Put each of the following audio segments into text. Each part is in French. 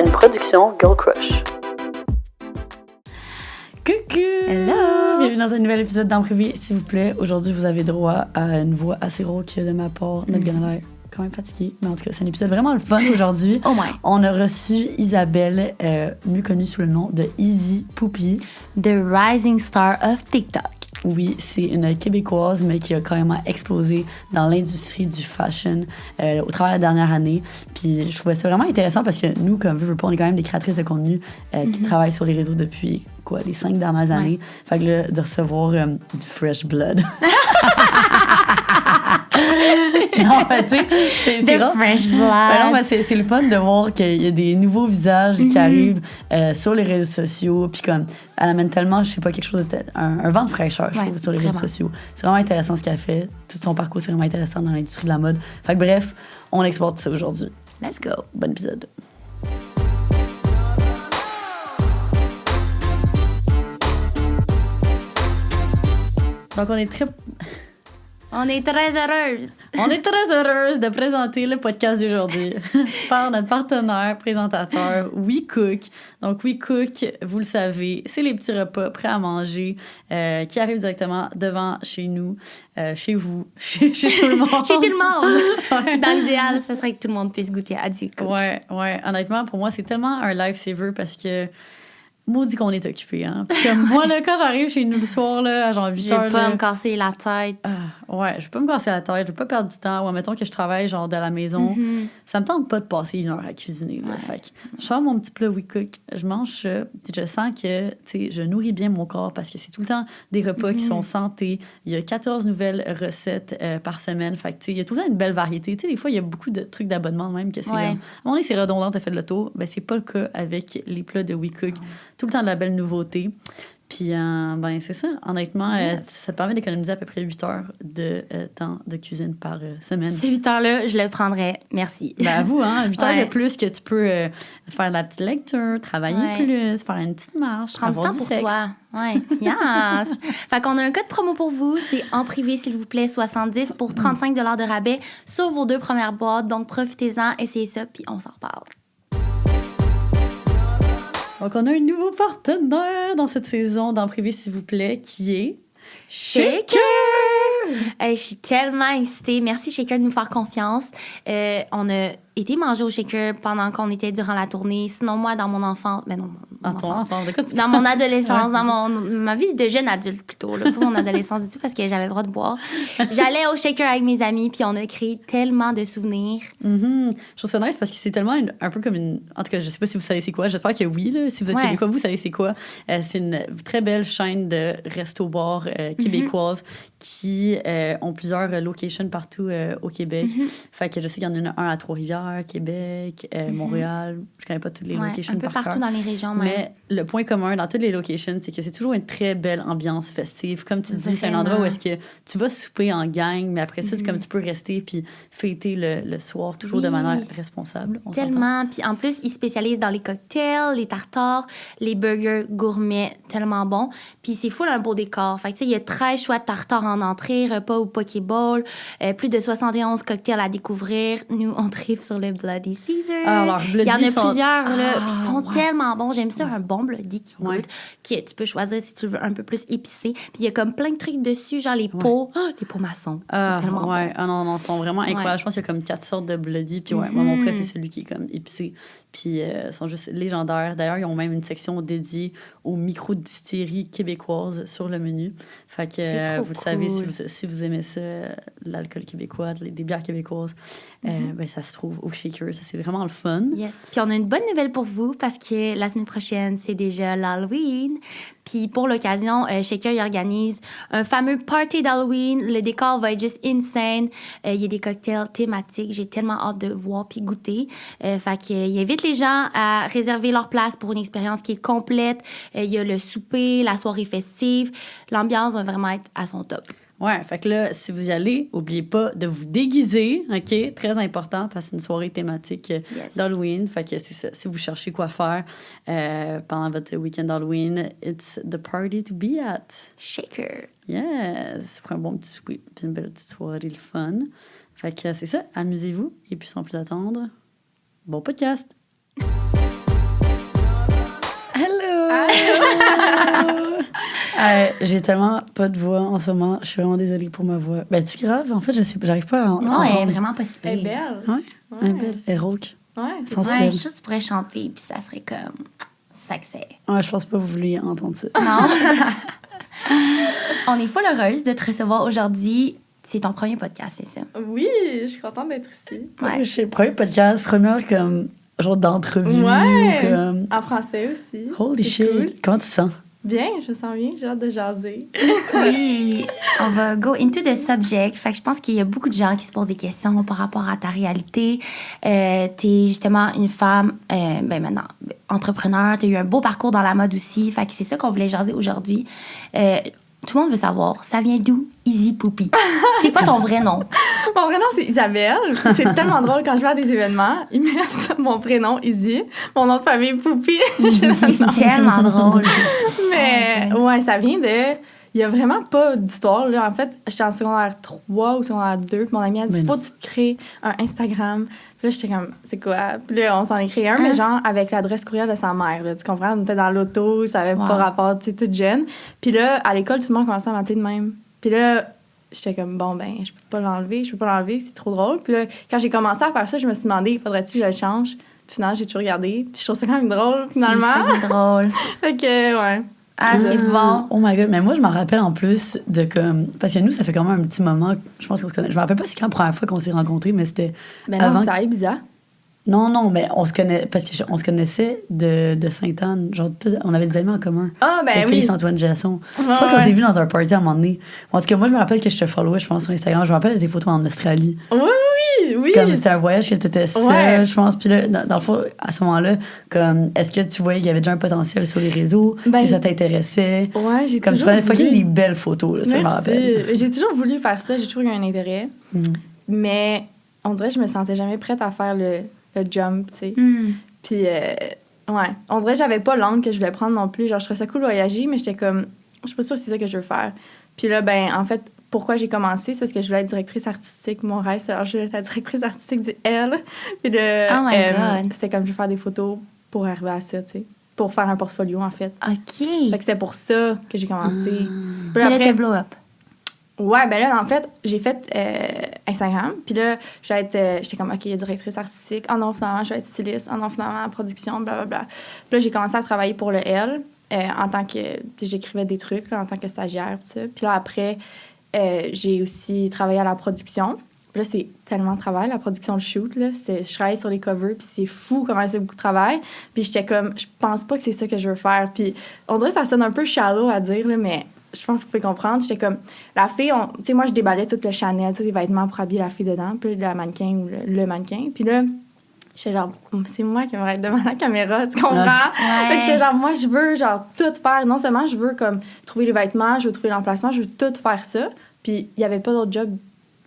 une production Girl Crush. Coucou! Hello! Bienvenue dans un nouvel épisode d'En Privé, s'il vous plaît. Aujourd'hui, vous avez droit à une voix assez rauque de ma part. Notre gars quand même fatigué, mais en tout cas, c'est un épisode vraiment le fun aujourd'hui. Oh my! On a reçu Isabelle, mieux connue sous le nom de Easy Poupie. The rising star of TikTok. Oui, c'est une Québécoise, mais qui a carrément explosé dans l'industrie du fashion au travers de la dernière année. Puis je trouvais ça vraiment intéressant parce que nous, comme on est quand même des créatrices de contenu qui travaillent sur les réseaux depuis, les 5 dernières années. Fait que là, de recevoir du fresh blood. Non, mais tu sais, c'est fresh blood. Ben non, mais c'est le fun de voir qu'il y a des nouveaux visages qui arrivent sur les réseaux sociaux. Puis comme, elle amène tellement, je sais pas, quelque chose de un vent de fraîcheur, je trouve, sur les réseaux sociaux. C'est vraiment intéressant ce qu'elle fait. Tout son parcours, c'est vraiment intéressant dans l'industrie de la mode. Fait que bref, on exporte ça aujourd'hui. Let's go. Bon épisode. Donc, on est très heureuse. On est très heureuse de présenter le podcast d'aujourd'hui par notre partenaire présentateur We Cook. Donc, We Cook, vous le savez, c'est les petits repas prêts à manger qui arrivent directement devant chez nous, chez vous, chez tout le monde. Chez tout le monde! Ouais. Dans l'idéal, ce serait que tout le monde puisse goûter à du cook. Ouais. Honnêtement, pour moi, c'est tellement un lifesaver parce que maudit qu'on est occupé, hein. Puis comme moi, là, quand j'arrive chez nous le soir, là, à genre 8 heures... Je vais pas me casser la tête. Je vais pas me casser la tête, je vais pas perdre du temps. Ou admettons que je travaille, genre, de la maison. Ça me tente pas de passer 1 heure à cuisiner, là. Fait que je sors mon petit plat We Cook, je mange ça, je sens que, tu sais, je nourris bien mon corps parce que c'est tout le temps des repas qui sont santé. Il y a 14 nouvelles recettes par semaine. Fait que, tu sais, il y a tout le temps une belle variété. Tu sais, des fois, il y a beaucoup de trucs d'abonnement même que c'est à un moment donné, c'est redondant, t'as fait le tour. Ben, c'est pas le cas avec les plats de We Cook. Tout le temps de la belle nouveauté. Puis, ben, c'est ça. Honnêtement, ça te permet d'économiser à peu près 8 heures de temps de cuisine par semaine. Ces 8 heures-là, je le prendrais. Merci. Ben, à vous, hein. 8 heures de plus que tu peux faire de la petite lecture, travailler plus, faire une petite marche, prendre du temps pour toi. Ouais, yes. Fait qu'on a un code promo pour vous. C'est en privé, s'il vous plaît, 70 pour 35 $ de rabais sur vos 2 premières boîtes. Donc, profitez-en, essayez ça, puis on s'en reparle. Donc, on a un nouveau partenaire dans cette saison d'En Privé, s'il vous plaît, qui est Shaker! Je suis tellement excitée. Merci, Shaker, de nous faire confiance. On a été manger au Shaker pendant qu'on était durant la tournée. Sinon, moi, dans mon enfance... Mais non, dans mon adolescence, dans ma vie de jeune adulte, plutôt. Là, pas mon adolescence du tout, parce que j'avais le droit de boire. J'allais au Shaker avec mes amis, puis on a créé tellement de souvenirs. Je trouve ça nice parce que c'est tellement un peu comme une... En tout cas, je sais pas si vous savez c'est quoi. J'espère que oui, là. Si vous êtes québécois, vous savez c'est quoi. C'est une très belle chaîne de restos-bars québécoises qui ont plusieurs locations partout au Québec. Fait que je sais qu'il y en a un à Trois-Rivières, Québec, Montréal. Je connais pas toutes les locations un peu partout dans les régions, même. Mais le point commun dans toutes les locations, c'est que c'est toujours une très belle ambiance festive. Comme tu dis, c'est un endroit où est-ce que tu vas souper en gang, mais après ça, comme tu peux rester puis fêter le soir toujours de manière responsable. Tellement. Puis en plus, ils spécialisent dans les cocktails, les tartares, les burgers gourmets, tellement bons. Puis c'est full un beau décor. Fait que tu sais, il y a 13 choix de tartares en entrée, repas ou pokéball, plus de 71 cocktails à découvrir. Nous, on tripe sur le Bloody Caesar. Alors, il y en a plusieurs, là. Puis ils sont tellement bons. J'aime ça, un bon Bloody qui goûte. Tu peux choisir si tu veux un peu plus épicé. Puis il y a comme plein de trucs dessus, genre les pots. Les pots maçons. Tellement bons. Non, ils sont vraiment incroyables. Je pense qu'il y a comme 4 sortes de Bloody. Puis moi, mon préf, c'est celui qui est comme épicé. Puis ils sont juste légendaires. D'ailleurs, ils ont même une section dédiée aux micro-distilleries québécoises sur le menu. Fait que vous le savez, si vous aimez ça, l'alcool québécois, des bières québécoises, ben, ça se trouve au Shaker. Ça, c'est vraiment le fun. Yes. Puis on a une bonne nouvelle pour vous parce que la semaine prochaine, c'est déjà l'Halloween. Puis pour l'occasion, Shaker il organise un fameux party d'Halloween. Le décor va être juste insane. Il y a des cocktails thématiques. J'ai tellement hâte de voir puis goûter. Fait qu'il invite les gens à réserver leur place pour une expérience qui est complète. Il y a le souper, la soirée festive. L'ambiance va vraiment être à son top. Ouais, fait que là, si vous y allez, n'oubliez pas de vous déguiser, OK? Très important, parce que c'est une soirée thématique d'Halloween. Fait que c'est ça. Si vous cherchez quoi faire pendant votre week-end d'Halloween, it's the party to be at. Shaker. Yes! Pour un bon petit souper, puis une belle petite soirée, le fun. Fait que c'est ça. Amusez-vous. Et puis, sans plus attendre, bon podcast! Hello! J'ai tellement pas de voix en ce moment. Je suis vraiment désolée pour ma voix. Ben, tu grave? En fait, je sais, j'arrive pas à Non, elle est comprendre. vraiment pas si Elle est pire. belle. Ouais, Ouais. elle est belle. Elle est rauque. Ouais, c'est Sensuelle. Ouais, je suis sûre que tu pourrais chanter, puis ça serait comme sexy. Ouais, je pense pas que vous vouliez entendre ça. Non? On est full heureuse de te recevoir aujourd'hui. C'est ton premier podcast, c'est ça? Oui, je suis contente d'être ici. Ouais. Je sais, premier podcast, première comme genre d'entrevue. Ouais. Comme... En français aussi. Holy C'est shit. cool. Comment tu te sens? Bien, je me sens bien. J'ai hâte de jaser. Oui, on va go into the subject. Fait que je pense qu'il y a beaucoup de gens qui se posent des questions par rapport à ta réalité. T'es justement une femme, maintenant, entrepreneur. T'as eu un beau parcours dans la mode aussi. Fait que c'est ça qu'on voulait jaser aujourd'hui. Tout le monde veut savoir, ça vient d'où, Easy Poopy? C'est quoi ton vrai nom? Mon vrai nom, c'est Isabelle. C'est tellement drôle quand je vais à des événements. Ils mettent mon prénom, Izzy. Mon nom de famille, Poupie. C'est tellement drôle. Mais ouais, ça vient de... Il y a vraiment pas d'histoire, là. En fait, j'étais en secondaire 3 ou secondaire 2. Puis mon ami a dit, Mais faut non. que tu te crées un Instagram. Puis là, j'étais comme, c'est quoi? Puis là, on s'en est créé un, mais genre avec l'adresse courriel de sa mère, là. Tu comprends? On était dans l'auto, ça avait Wow. pas rapport, tu sais, toute jeune. Puis là, à l'école, tout le monde commençait à m'appeler de même. Puis là, j'étais comme, bon, ben, je peux pas l'enlever, c'est trop drôle. Puis là, quand j'ai commencé à faire ça, je me suis demandé, faudrait-tu que je le change? Puis finalement, j'ai toujours regardé. Puis je trouve ça quand même drôle, finalement. C'est drôle. Fait que, ouais. Ah, c'est bon. Oh my god, mais moi je m'en rappelle en plus de comme. Parce que nous, ça fait quand même un petit moment, je pense qu'on se connaît. Je me rappelle pas c'est quand la première fois qu'on s'est rencontrés, mais c'était. Ben non, avant. c'était à Ibiza. Non, mais on se connaît. Parce qu'on se connaissait de Sainte-Anne. Genre, on avait des amis en commun. Ah, ben Avec oui. Félix Antoine Jasson. Je pense Ouais, qu'on ouais. s'est vu dans un party à un moment donné. En tout cas, moi je me rappelle que je te followais, je pense, sur Instagram. Je me rappelle des photos en Australie. Oui. Comme c'était un voyage que t'étais seule, Ouais. je pense. Puis là, dans le fond, à ce moment-là, comme, est-ce que tu voyais qu'il y avait déjà un potentiel sur les réseaux? Ben, Si ça t'intéressait? Ouais, j'ai Comme tu toujours prenais fucking voulu. des belles photos, là, ça je me rappelle. Merci. J'ai toujours voulu faire ça, j'ai toujours eu un intérêt. Mm. Mais on dirait que je me sentais jamais prête à faire le jump, tu sais. Hmm. Puis, ouais, on dirait que j'avais pas l'angle que je voulais prendre non plus. Genre, je trouvais ça cool de voyager, mais j'étais comme, je suis pas sûre que c'est ça que je veux faire. Puis là, ben, en fait, pourquoi j'ai commencé, c'est parce que je voulais être directrice artistique. Mon rêve, c'est alors je voulais être la directrice artistique du L. Puis Oh my God. c'était comme, je vais faire des photos pour arriver à ça, tu sais. Pour faire un portfolio, en fait. OK. Fait que c'était pour ça que j'ai commencé. Puis Mais là, après- t'es blow up. Ouais, ben là, en fait, j'ai fait Instagram. Puis là, j'étais comme, OK, directrice artistique. Oh non, finalement, je vais être styliste. Oh non, finalement, production, blablabla. Puis là, j'ai commencé à travailler pour le L en tant que... J'écrivais des trucs là, en tant que stagiaire, tout ça. Puis là, après, j'ai aussi travaillé à la production. Puis là, c'est tellement de travail, la production de shoot. Là. Je travaille sur les covers, puis c'est fou comment c'est beaucoup de travail. Puis j'étais comme, je pense pas que c'est ça que je veux faire. Puis on dirait que ça sonne un peu shallow à dire, là, mais je pense que vous pouvez comprendre. J'étais comme, la fille, tu sais, moi, je déballais tout le Chanel, tous les vêtements pour habiller la fille dedans, puis le mannequin ou le mannequin. Puis là, j'étais genre, c'est moi qui aimerais être devant la caméra, tu comprends? Ouais. Fait que j'étais genre, moi, je veux, genre, tout faire. Non seulement je veux, comme, trouver les vêtements, je veux trouver l'emplacement, je veux tout faire ça. Puis il y avait pas d'autre job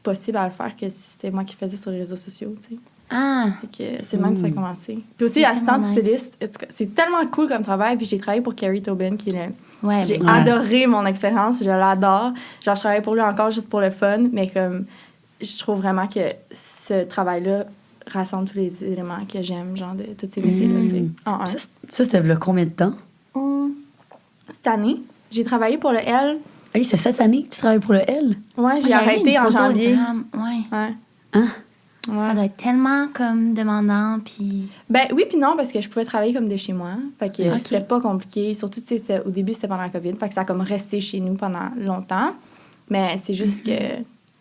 possible à le faire que si c'était moi qui faisais sur les réseaux sociaux, tu sais. Ah, Fait que c'est même que ça a commencé. Puis aussi, C'est assistante tellement nice. styliste, en tout cas, c'est tellement cool comme travail. Puis j'ai travaillé pour Carrie Tobin, qui est le... ouais. J'ai ben, adoré mon expérience, je l'adore. Genre, je travaille pour lui encore juste pour le fun, mais comme, je trouve vraiment que ce travail-là rassemble tous les éléments que j'aime, genre, de tous ces métiers-là, tu sais, en un. Ça, c'était là combien de temps? Cette année, j'ai travaillé pour le L. Hey, c'est cette année que tu travailles pour le L? Ouais, j'ai j'avais arrêté une en photo janvier. Instagram. Ouais. Ouais. Hein? Ouais. Ça doit être tellement comme demandant, puis... Ben oui puis non, parce que je pouvais travailler comme de chez moi. Fait que Ok. c'était pas compliqué. Surtout, tu sais, au début, c'était pendant la COVID. Fait que ça a comme resté chez nous pendant longtemps. Mais c'est juste que...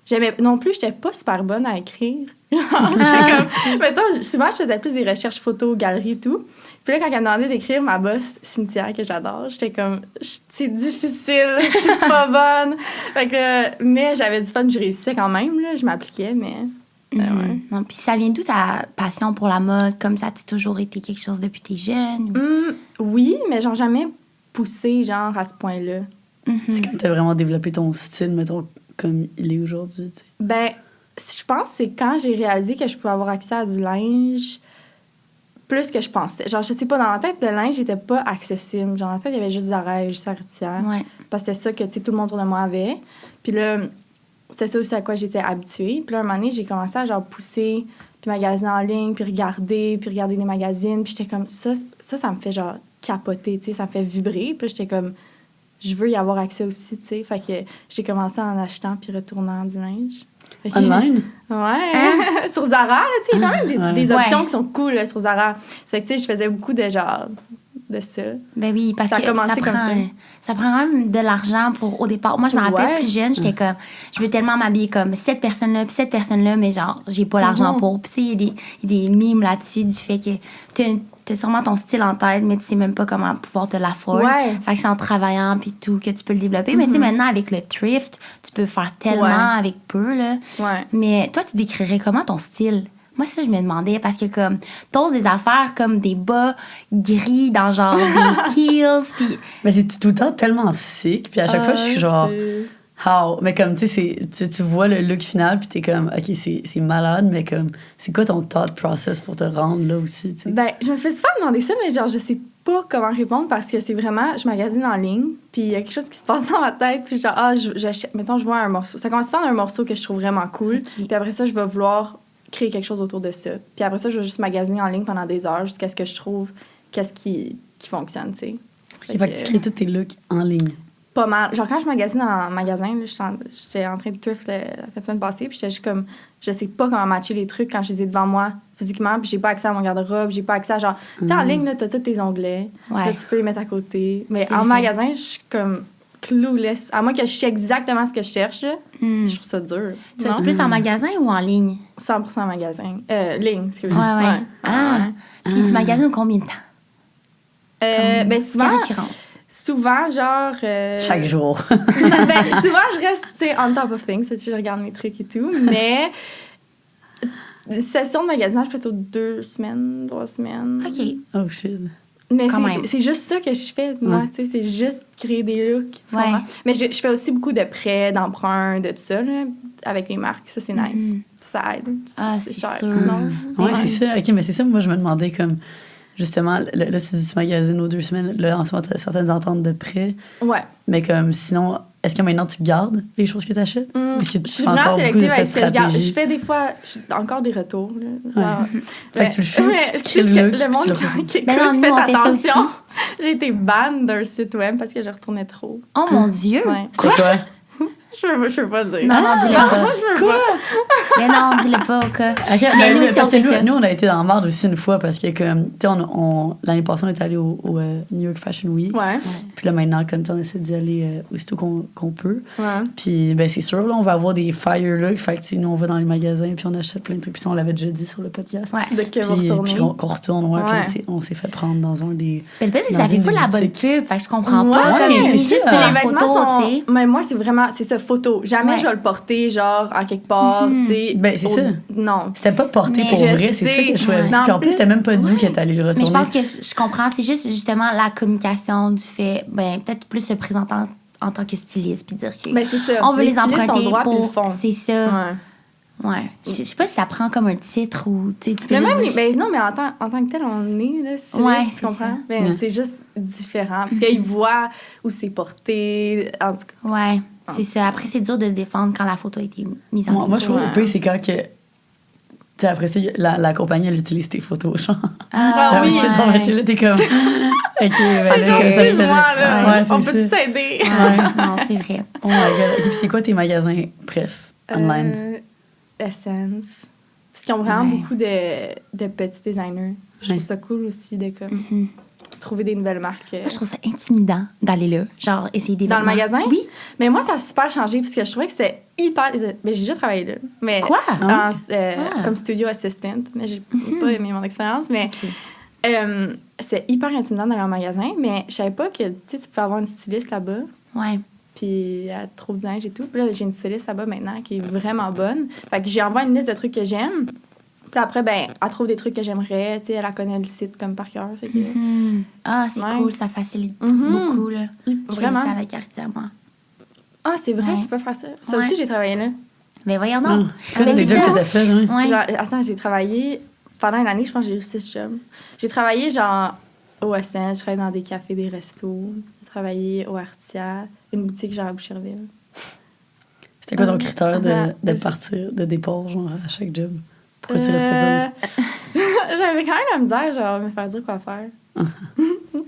J'aimais... Non plus, j'étais pas super bonne à écrire. J'étais comme... Mettons, souvent, je faisais plus des recherches photos, galeries et tout. Puis là, quand elle m'a demandé d'écrire ma boss, Cynthia, que j'adore, j'étais comme... C'est difficile, je suis pas bonne. Fait que... Mais j'avais du fun, je réussissais quand même, là. Je m'appliquais, mais... ouais. Non, puis ça vient d'où ta passion pour la mode? Comme ça, as-tu toujours été quelque chose depuis que t'es jeune? Oui, mais genre jamais poussé, genre, à ce point-là. C'est quand tu as vraiment développé ton style, mettons, comme il est aujourd'hui, tu sais. Ben, je pense que c'est quand j'ai réalisé que je pouvais avoir accès à du linge plus que je pensais. Genre, je sais pas, dans ma tête, le linge n'était pas accessible. Genre, dans ma tête, il y avait juste des oreilles, juste arrêtière. Ouais. Parce que c'était ça que, tu sais, tout le monde autour de moi avait. Puis là, c'était ça aussi à quoi j'étais habituée. Puis là, un moment donné, j'ai commencé à, genre, pousser. puis magasiner en ligne, puis regarder des magazines. Puis j'étais comme, ça me fait genre capoter, tu sais, ça me fait vibrer. Puis j'étais comme, je veux y avoir accès aussi, tu sais. Fait que j'ai commencé en achetant puis retournant du linge. Fait que- Online? Ouais, sur Zara, là, tu sais, il y a quand même des options Ouais. qui sont cool là, sur Zara. Fait que, tu sais, je faisais beaucoup de genre, de ça. Ben oui, parce Ça a que commencé comme ça prend quand même de l'argent pour au départ. Moi, je me rappelle Ouais. plus jeune, j'étais comme, je veux tellement m'habiller comme cette personne-là, puis cette personne-là, mais genre, j'ai pas l'argent pour. Puis tu sais, il y a des mimes là-dessus du fait que t'as sûrement ton style en tête, mais tu sais même pas comment pouvoir te l'affordre. Ouais. Fait que c'est en travaillant puis tout que tu peux le développer. Mais tu sais, maintenant, avec le thrift, tu peux faire tellement Ouais. avec peu, là. Ouais. Mais toi, tu décrirais comment ton style? Moi, ça, je me demandais, parce que comme, t'oses des affaires comme des bas gris dans genre des heels, puis Mais c'est tout le temps tellement sick. Puis à chaque fois, je suis genre, how? Mais comme, tu sais, tu vois le look final, puis t'es comme, OK, c'est malade, mais comme, c'est quoi ton thought process pour te rendre là aussi, tu sais? Ben, je me fais souvent demander ça, mais genre, je sais pas comment répondre parce que c'est vraiment, je magasine en ligne, puis il y a quelque chose qui se passe dans ma tête, puis genre, mettons, je vois un morceau. Ça commence par un morceau que je trouve vraiment cool, puis après ça, je vais vouloir créer quelque chose autour de ça. Puis après ça, je vais juste magasiner en ligne pendant des heures jusqu'à ce que je trouve qu'est-ce qui fonctionne, tu sais. Fait que tu crées tous tes looks en ligne. Pas mal. Genre, quand je magasine en magasin, là, j'étais en train de thrift la semaine passée, puis j'étais juste comme, je sais pas comment matcher les trucs quand je les ai devant moi physiquement, puis j'ai pas accès à mon garde-robe, j'ai pas accès à genre, tu sais, en ligne, là, t'as tous tes onglets, Ouais. là, tu peux les mettre à côté. Mais C'est en vrai. magasin, je suis comme clueless. À moins que je sais exactement ce que je cherche, là, je trouve ça dur. tu vas-tu Non? plus en magasin ou en ligne? 100% en magasin. Ligne, excuse. Ouais. Ah. Puis tu magasines combien de temps? Ben souvent, Quelle récurrence? souvent, genre... Chaque jour. Ben, souvent, je reste, tu sais, on top of things. Tu sais, je regarde mes trucs et tout. Mais, session de magasinage, plutôt 2 semaines, 3 semaines. OK. Oh shit. Mais Quand même. c'est juste ça que je fais, moi. Ouais. Tu sais, c'est juste créer des looks. tu Ouais. comprends? Mais je fais aussi beaucoup de prêts, d'emprunts, de tout ça, là, avec les marques. Ça, c'est nice. Ça aide. Ah, c'est cher, sûr. sinon. Ouais, c'est ça. OK, mais c'est ça, moi, je me demandais comme, justement, là, tu dis tu magasines aux 2 semaines, là, en ce moment, tu as certaines ententes de prêt, Ouais. mais comme, sinon, est-ce que maintenant, tu gardes les choses que tu achètes? Ou est-ce que Je tu suis fais vraiment encore beaucoup de sélective avec cette ce que je garde. Je stratégie? fais des fois encore des retours. Là. Genre, Fait que tu le shoots, mais tu c'est crées le que look, le puis monde tu le qui retournes. écoute, Ben non, nous, faites on fait ça attention. aussi. J'ai été ban d'un site web parce que je retournais trop. Oh mon Dieu! Ouais. C'est quoi? Je peux pas le dire. Non, non, dis-le pas. Je peux pas. Mais non, dis-le pas au cas. OK, Mais nous, si parce on que fait ça. nous, on a été dans la merde aussi une fois parce que, comme, tu sais, l'année passée, on est allé au New York Fashion Week. Ouais. Puis là, maintenant, comme tu on essaie d'y aller aussitôt qu'on peut. Ouais. Puis, ben, c'est sûr, là, on va avoir des fire looks. Fait que, tu sais, nous, on va dans les magasins, puis on achète plein de trucs. Puis ça, on l'avait déjà dit sur le podcast. Ouais. De que vous Puis, retournez. puis qu'on retourne, ouais. Ouais. Puis on s'est fait prendre dans un des. Mais le pire, c'est que Dans ça fait une fou des la bonne boutiques. pub. Fait que je comprends Ouais, pas. Comme mais j'ai c'est mis juste ça. pour la Les photo, vêtements tu sais. Mais moi, c'est vraiment, c'est ça, photo. Jamais Ouais. je vais le porter, genre, en quelque part, tu sais. Ben, c'est ça. Non. C'était pas porté Mais pour je vrai, c'est ça sais. que je trouvais. Ouais. Puis en En plus, plus, c'était même pas nous qui est allé le retourner. Mais je pense que je comprends. C'est juste justement la communication du fait, ben, peut-être plus se présenter en tant que styliste puis dire que Ben, c'est ça. on veut les stylistes ont emprunter le droit, puis ils le pour. font. C'est ça. Ouais. Ouais. Je sais pas si ça prend comme un titre ou tu sais, tu peux Mais juste même, dire, ben, non, mais en tant que tel, on est, là, c'est Ouais, tu c'est comprends? ça. Ben, Ouais. c'est juste différent. Parce qu'ils voient où c'est porté. En tout cas, Ouais, c'est ça. Après, c'est dur de se défendre quand la photo a été mise en ligne. Moi, je trouve Ouais. le pire, c'est quand que. Tu sais, après ça, la compagnie, elle utilise tes photos, genre. Ah oui. Tu sais, ton match, là, t'es comme. OK, ben genre, là, ça excuse-moi, fait- là, Ouais, on c'est peut-tu ça. s'aider? Ouais, non, c'est vrai. Oh my god. OK, puis c'est quoi tes magasins, bref, online? Essence. Parce qu'ils ont vraiment Ouais. beaucoup de petits designers. Je trouve Ouais. ça cool aussi de comme, Mhm. trouver des nouvelles marques. Moi, je trouve ça intimidant d'aller là. Genre, essayer des Dans le vêtements. magasin? Oui. Mais moi, ça a super changé parce que je trouvais que c'était hyper. Mais j'ai déjà travaillé là. Mais Quoi? Ah. Comme studio assistant. Mais j'ai pas aimé mon expérience. Mais c'est hyper intimidant d'aller en magasin. Mais je savais pas que tu pouvais avoir une styliste là-bas. Ouais. Puis elle trouve du linge et tout. Puis là, j'ai une styliste là-bas maintenant qui est vraiment bonne. Fait que j'ai envoyé une liste de trucs que j'aime. Puis après, ben, elle trouve des trucs que j'aimerais. Tu sais, elle connaît le site comme par cœur. Fait que... Mhm. Ah, c'est Ouais. cool. Ça facilite Mhm. beaucoup, là. Je faisais Vraiment. ça avec Artia, moi. Ah, c'est vrai, Ouais. tu peux faire ça. Ça Ouais. aussi, j'ai travaillé là. Mais voyons Ah, donc. c'est quoi Mais les c'est jobs ça. que t'as fait, hein? Ouais. Genre, attends, j'ai travaillé pendant une année, je pense que j'ai eu 6 jobs. J'ai travaillé genre au SN, je travaillais dans des cafés, des restos. J'ai travaillé au Artia, une boutique genre à Boucherville. C'était quoi ton critère Attends, de partir, de départ, genre, à chaque job? Pourquoi tu restais pas? J'avais quand même la misère, genre, me faire dire quoi faire.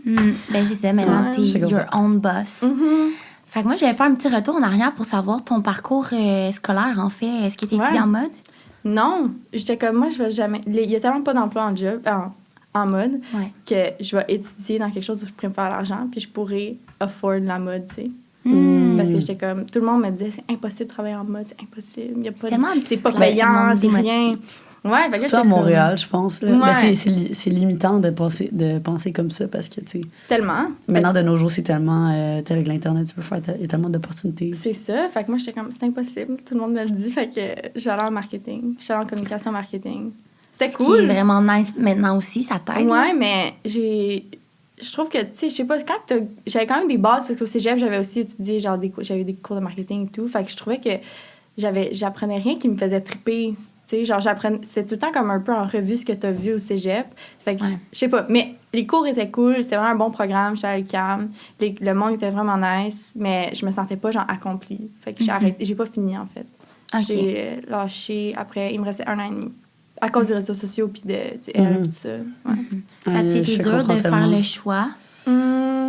Ben c'est ça, maintenant, Ouais, t'es je comprends. your own boss. Fait que moi, je vais faire un petit retour en arrière pour savoir ton parcours scolaire, en fait. Est-ce que t'es étudiée Ouais. en mode? Non, j'étais comme, moi, je vais jamais... Il y a tellement pas d'emploi en mode Ouais. que je vais étudier dans quelque chose où je pourrais me faire l'argent, puis je pourrais afford la mode, tu sais. Parce que j'étais comme... Tout le monde me disait, c'est impossible de travailler en mode, c'est impossible. Il y a pas tellement c'est pas plat, tout le payant, monde c'est rien. démotive. Ouais, fait que Surtout à j'étais comme- Montréal, je pense. Là. Ouais. Ben, c'est limitant de penser comme ça parce que, tu sais, Tellement. maintenant, de nos jours, c'est tellement... tu sais, avec l'Internet, tu peux faire... Il y a tellement d'opportunités. C'est ça. Fait que moi, j'étais comme, c'est impossible. Tout le monde me le dit. Fait que j'allais en marketing. J'allais en communication marketing. C'était Ce qui est cool. vraiment nice maintenant aussi, ça t'aide. là. Ouais, mais je trouve que, tu sais, je sais pas, j'avais quand même des bases parce qu'au cégep, j'avais aussi étudié, genre, j'avais des cours de marketing et tout. Fait que je trouvais que j'apprenais rien qui me faisait triper. Tu sais, genre, c'est tout le temps comme un peu en revue ce que t'as vu au cégep. Fait que, Ouais. je sais pas, mais les cours étaient cool, c'était vraiment un bon programme, j'étais à l'UQAM, le monde était vraiment nice, mais je me sentais pas, genre, accomplie. Fait que j'ai arrêté, j'ai pas fini, en fait. Ok. J'ai lâché, après, il me restait 1 an et demi. À cause des réseaux sociaux, puis du L, puis tout ça. Ouais. Ça Ouais, t'était je dur de comprends faire tellement. le choix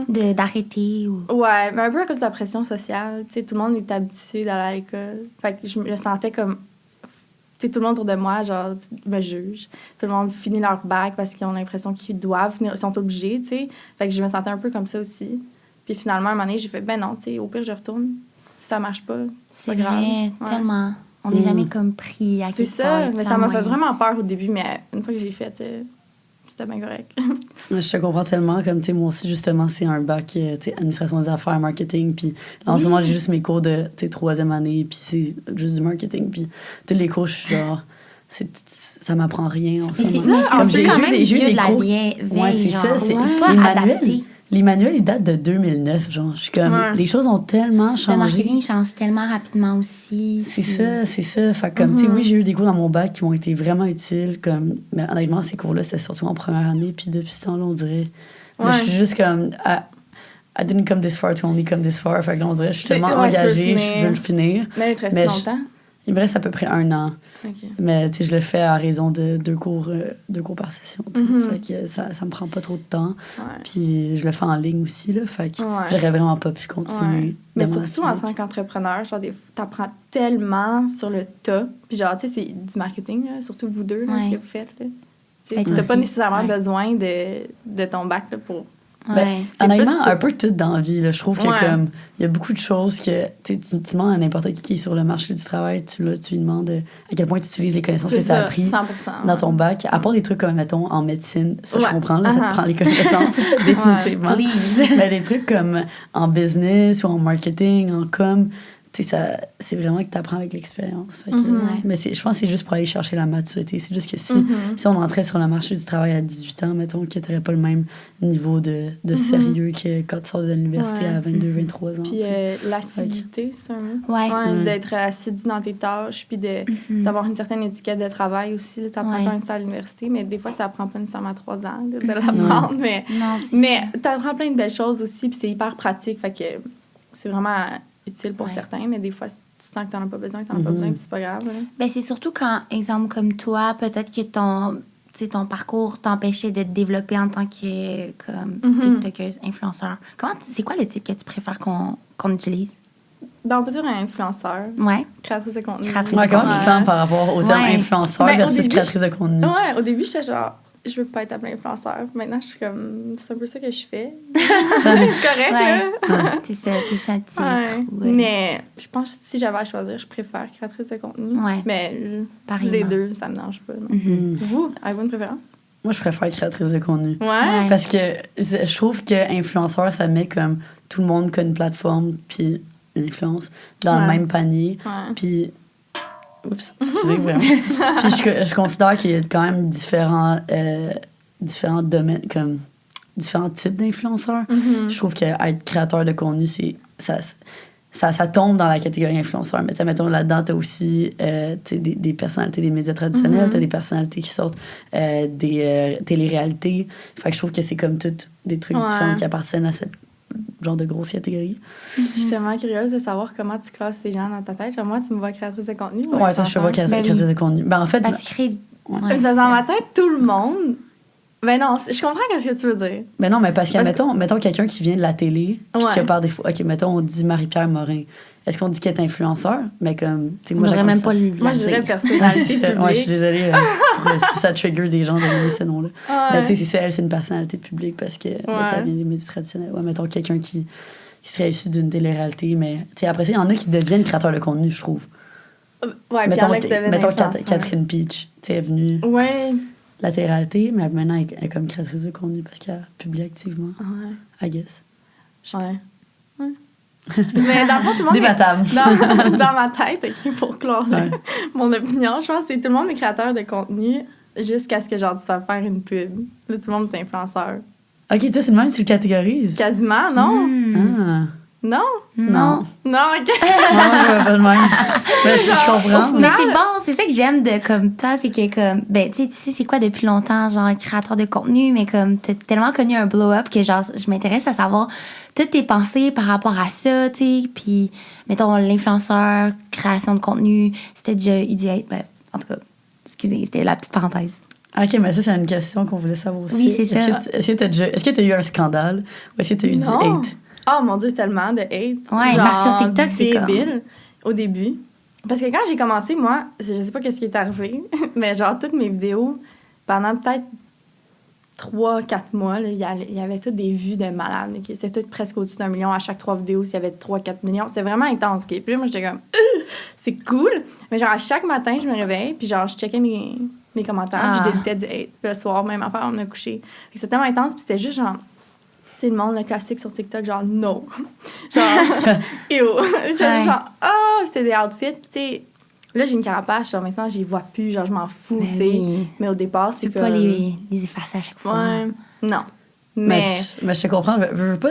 d'arrêter ou... Ouais, mais un peu à cause de la pression sociale. Tu sais, tout le monde est habitué d'aller à l'école. Fait que je me sentais comme... Tu sais, tout le monde autour de moi, genre, me juge. Tout le monde finit leur bac parce qu'ils ont l'impression qu'ils doivent finir, ils sont obligés, tu sais. Fait que je me sentais un peu comme ça aussi. Puis finalement, à un moment donné, j'ai fait, ben non, tu sais, au pire, je retourne. Si ça marche pas, C'est pas grave. vrai, Ouais. tellement. On n'est jamais comme pris à C'est quelque part. ça, mais ça m'a fait vraiment peur au début, mais une fois que j'ai fait, c'était bien correct. Je te comprends tellement. Comme, tu sais, moi aussi, justement, c'est un bac, tu sais, administration des affaires, marketing. Puis là, en ce moment, j'ai juste mes cours de, tu sais, 3e année, puis c'est juste du marketing. Puis tous les cours, je suis genre, ça m'apprend rien en ce Mais c'est moment. ça, Comme on j'ai peut quand eu même des- j'ai eu vieux des de la cours- veille, Ouais, c'est genre. ça. C'est pas les adapté. manuels. Les manuels, ils datent de 2009, genre. Je suis comme, Ouais. les choses ont tellement Le changé. marketing change tellement rapidement aussi. C'est puis- ça, c'est ça. Fait que, comme, tu sais, oui, j'ai eu des cours dans mon bac qui m'ont été vraiment utiles. Comme, mais honnêtement, ces cours-là, c'était surtout en première année. Puis depuis ce temps-là, on dirait. Là, je suis juste comme. I didn't come this far to only come this far. Fait que là, on dirait, je suis tellement Ouais, tu veux engagée, finir. je veux le finir. Mais il te reste Mais longtemps? Il me reste à peu près 1 an. OK. Mais, tu sais, je le fais à raison de 2 cours par session. Tu sais. Mhm. Fait que ça me prend pas trop de temps. Ouais. Puis je le fais en ligne aussi, là. Fait que Ouais. j'aurais vraiment pas pu continuer. Ouais. Mais dans la surtout en physique. tant qu'entrepreneur, genre, t'apprends tellement sur le tas. Puis genre, tu sais, c'est du marketing, là, surtout vous deux, là, Ouais. ce que vous faites. Là. Tu sais, Ben, toi t'as pas aussi. nécessairement Ouais. besoin de ton bac là, pour... Ouais. Ben, C'est honnêtement, plus- un peu tout dans la vie. Là. Je trouve que Ouais. comme il y a beaucoup de choses que tu demandes à n'importe qui est sur le marché du travail, tu lui demandes à quel point tu utilises les connaissances que C'est tu as ça, apprises 100%. dans ton bac. À part des trucs comme, mettons, en médecine, ça, je Ouais. comprends, là, ça te prend les connaissances, définitivement. Please. Mais des trucs comme en business ou en marketing, en com, tu sais, c'est vraiment que tu apprends avec l'expérience. Fait que, mais je pense que c'est juste pour aller chercher la maturité. C'est juste que si on entrait sur le marché du travail à 18 ans, mettons, que tu n'aurais pas le même niveau de sérieux que quand tu sors de l'université Ouais. à 22, 23 ans. Puis tu sais. l'assiduité, c'est un mot? Ouais. D'être assidu dans tes tâches, puis d'avoir une certaine étiquette de travail aussi. Tu apprends Ouais. quand même ça à l'université, mais des fois, ça prend pas nécessairement 3 ans de l'apprendre. Mais Non, c'est mais ça. tu apprends plein de belles choses aussi, puis c'est hyper pratique. Fait que c'est vraiment utile pour Ouais. certains, mais des fois, tu sens que tu n'en as pas besoin, que tu n'en as pas besoin, puis c'est pas grave. là. Ben, c'est surtout quand, exemple comme toi, peut-être que ton parcours t'empêchait de te développer en tant que comme TikTokeuse, influenceur. C'est quoi le titre que tu préfères qu'on utilise? Ben, on peut dire un influenceur, Ouais. créatrice de contenu. Créatrice Ouais, comment tu te Ouais. sens par rapport au terme Ouais. influenceur Ben, au versus début, créatrice de contenu? Ouais, au début, j'étais genre, je veux pas être appelée influenceur. Maintenant, je suis comme, c'est un peu ça que je fais. c'est correct, Ouais. là. C'est ça, c'est ça le titre. Ouais. Ouais. Mais je pense que si j'avais à choisir, je préfère créatrice de contenu. Ouais. Mais Pareillement. les deux, ça me dérange pas. non. Mhm. Vous, avez-vous une préférence? Moi, je préfère créatrice de contenu. Ouais. Ouais. Parce que je trouve que influenceur, ça met comme tout le monde qui a une plateforme puis une influence dans le Ouais. même panier. Ouais. Puis, oups, excusez vraiment. Puis je considère qu'il y a quand même différents domaines, comme différents types d'influenceurs. Mhm. Je trouve qu'être créateur de contenu, ça tombe dans la catégorie influenceur. Mais mettons, là-dedans, t'as aussi des personnalités des médias traditionnels, t'as des personnalités qui sortent des téléréalités. Fait que je trouve que c'est comme toutes des trucs Ouais. différents qui appartiennent à cette genre de grosse catégorie. Je suis tellement curieuse de savoir comment tu classes ces gens dans ta tête. Genre, moi, tu me vois créatrice de contenu. ou Ouais, toi, je te vois influenceur? Ben oui. créatrice de contenu. Ben, en fait, Parce que Ouais. Parce que dans ma tête, tout le monde... Ben non, je comprends ce que tu veux dire. Mais non, mais parce que, Parce que- mettons quelqu'un qui vient de la télé, puis Ouais. qui a par défaut. OK, mettons, on dit Marie-Pierre Morin. Est-ce qu'on dit qu'elle est influenceur? Mais comme, tu sais, On moi, devrait je même pas constate- le Moi, je dirais dire. Ouais, personnalité c'est ça. publique. Ouais, je suis désolée si ça trigger des gens de donner ce nom-là. Ouais. Mais tu sais, c'est ça, elle, c'est une personnalité publique parce que elle vient des médias traditionnels. Ouais, mettons quelqu'un qui serait issu d'une télé-réalité, mais tu sais, après ça, il y en a qui deviennent créateurs de contenu, je trouve. Ouais, puis mettons Alex devait mettons influenceur. Catherine Peach, tu sais, elle est venue de Ouais. la télé-réalité, mais maintenant, elle est comme créatrice de contenu parce qu'elle publie activement, Ouais. I guess. Ouais. Mais dans le fond, tout le monde... Débattable. Dans ma tête, OK, pour clore Ouais. mon opinion, je pense que tout le monde est créateur de contenu jusqu'à ce que genre tu vas faire une pub. Là, tout le monde est influenceur. OK, toi, c'est le même, tu le catégorises. Quasiment, non? Ah. Non? Non. Non, OK. Non, je vois pas le même. Mais je comprends. Mais c'est bon, c'est ça que j'aime de comme toi, c'est que comme ben tu sais c'est quoi depuis longtemps genre créateur de contenu, mais comme t'as tellement connu un blow up que genre je m'intéresse à savoir toutes tes pensées par rapport à ça, tu sais, puis mettons l'influenceur, création de contenu, c'était déjà idéal, ben en tout cas, excusez, c'était la petite parenthèse. OK, mais ça, c'est une question qu'on voulait savoir aussi. Oui, c'est ça. Est-ce que tu as eu un scandale ou est-ce que tu as eu Non. du hate? Oh mon Dieu, tellement de hate. Ouais, parce que sur TikTok, c'est comme- débile au début. Parce que quand j'ai commencé, moi, je sais pas qu'est-ce qui est arrivé, mais genre toutes mes vidéos, pendant peut-être 3-4 mois, là, il y avait toutes des vues de malades. OK? C'était tout presque au-dessus d'1 million à chaque 3 vidéos, s'il y avait 3-4 millions. C'était vraiment intense. OK? Puis là, moi, j'étais comme, c'est cool. Mais genre, à chaque matin, je me réveille, puis genre, je checkais mes commentaires, puis je délitais du hate. Puis le soir, même affaire, on me coucher. C'était tellement intense, puis c'était juste genre, tu sais, le monde, le classique sur TikTok, genre, no. Genre, ew. Ouais. Genre, c'était des outfits, puis tu sais, là, j'ai une carapace, genre, maintenant, j'y vois plus, genre, je m'en fous, Ben tu sais. oui. Mais au départ, Tu c'est peux pas comme... les effacer à chaque fois. Ouais, non. Mais, Mais, je te comprends. Je veux pas,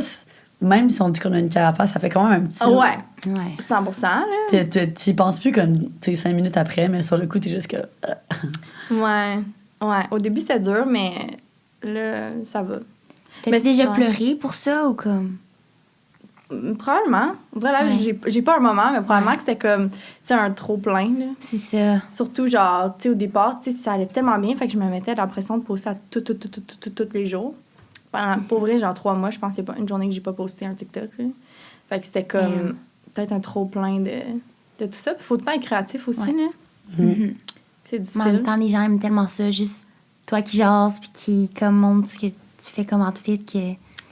même si on dit qu'on a une carapace, ça fait quand même un petit. ouais, Ouais. 100%, là. Tu y penses plus comme 5 minutes après, mais sur le coup, t'es juste que. Ouais, ouais. Au début, c'était dur, mais là, ça va. T'as-tu Mais déjà ouais. pleuré pour ça ou comme Probablement. En vrai, là, Ouais. j'ai pas un moment, mais probablement Ouais. que c'était comme, tu sais, un trop-plein, là. c'est ça. Surtout, genre, tu sais, au départ, tu sais, ça allait tellement bien, fait que je me mettais l'impression de poster à tous les jours. Pour vrai, genre 3 mois, je pense qu'il n'y a pas une journée que j'ai pas posté un TikTok, là. Fait que c'était comme peut-être un trop-plein de tout ça. Puis faut tout le temps être créatif aussi, Ouais. là. Mhm. C'est Mais en même difficile. temps, les gens aiment tellement ça. Juste toi qui jases puis qui comme montre ce que tu fais comme outfit que je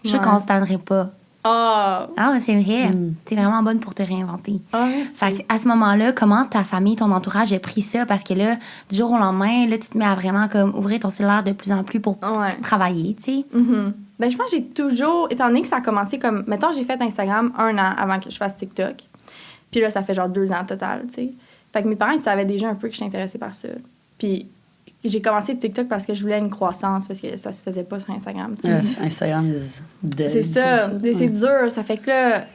suis sûre Ouais. qu'on se tannerait pas. Ah! Ah, mais c'est vrai. Mm. T'es vraiment bonne pour te réinventer. Ah, Fait à ce moment-là, comment ta famille, ton entourage a pris ça? Parce que là, du jour au lendemain, là, tu te mets à vraiment comme ouvrir ton cellulaire de plus en plus pour ouais. travailler, tu sais. Mhm. Ben, je pense que j'ai toujours, étant donné que ça a commencé comme, mettons, j'ai fait Instagram 1 an avant que je fasse TikTok. Puis là, ça fait genre 2 ans total, tu sais. Fait que mes parents, ils savaient déjà un peu que j'étais intéressée par ça. Puis j'ai commencé TikTok parce que je voulais une croissance, parce que ça se faisait pas sur Instagram, tu sais. Yes, Instagram is dead. C'est ça. pour C'est Ouais. dur. Ça fait que là,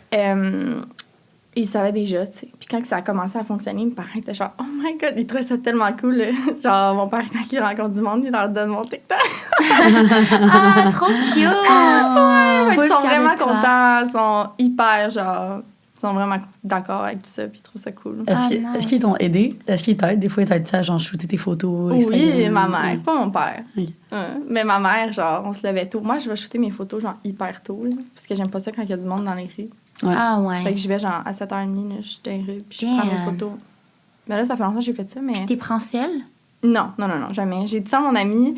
ils savaient déjà, tu sais. Puis quand ça a commencé à fonctionner, mes parents étaient genre, oh my god, ils trouvaient ça tellement cool. Là. Genre, mon père, quand il rencontre du monde, il leur donne mon TikTok. Ah, trop cute! Fait qu'ils Full sont fière de vraiment toi. contents. Ils sont hyper, genre, ils sont vraiment d'accord avec tout ça, puis ils trouvent ça cool. Est-ce Ah, qu'ils nice. est-ce qu'ils t'ont aidé? Est-ce qu'ils t'aident? Des fois, ils t'aident à genre shooter tes photos. Oui, Instagram? ma mère, pas mon père. Oui. Mais ma mère, genre, on se levait tôt. Moi, je vais shooter mes photos, genre, hyper tôt, là, parce que j'aime pas ça quand il y a du monde dans les rues. Ouais. Ah, Fait ouais. que je vais, genre, à 7h30, là, je suis dans les rues, puis je prends mes Damn. photos. Mais là, ça fait longtemps que j'ai fait ça, mais... Puis t'es prends seule? Non, jamais. J'ai dit ça à mon amie.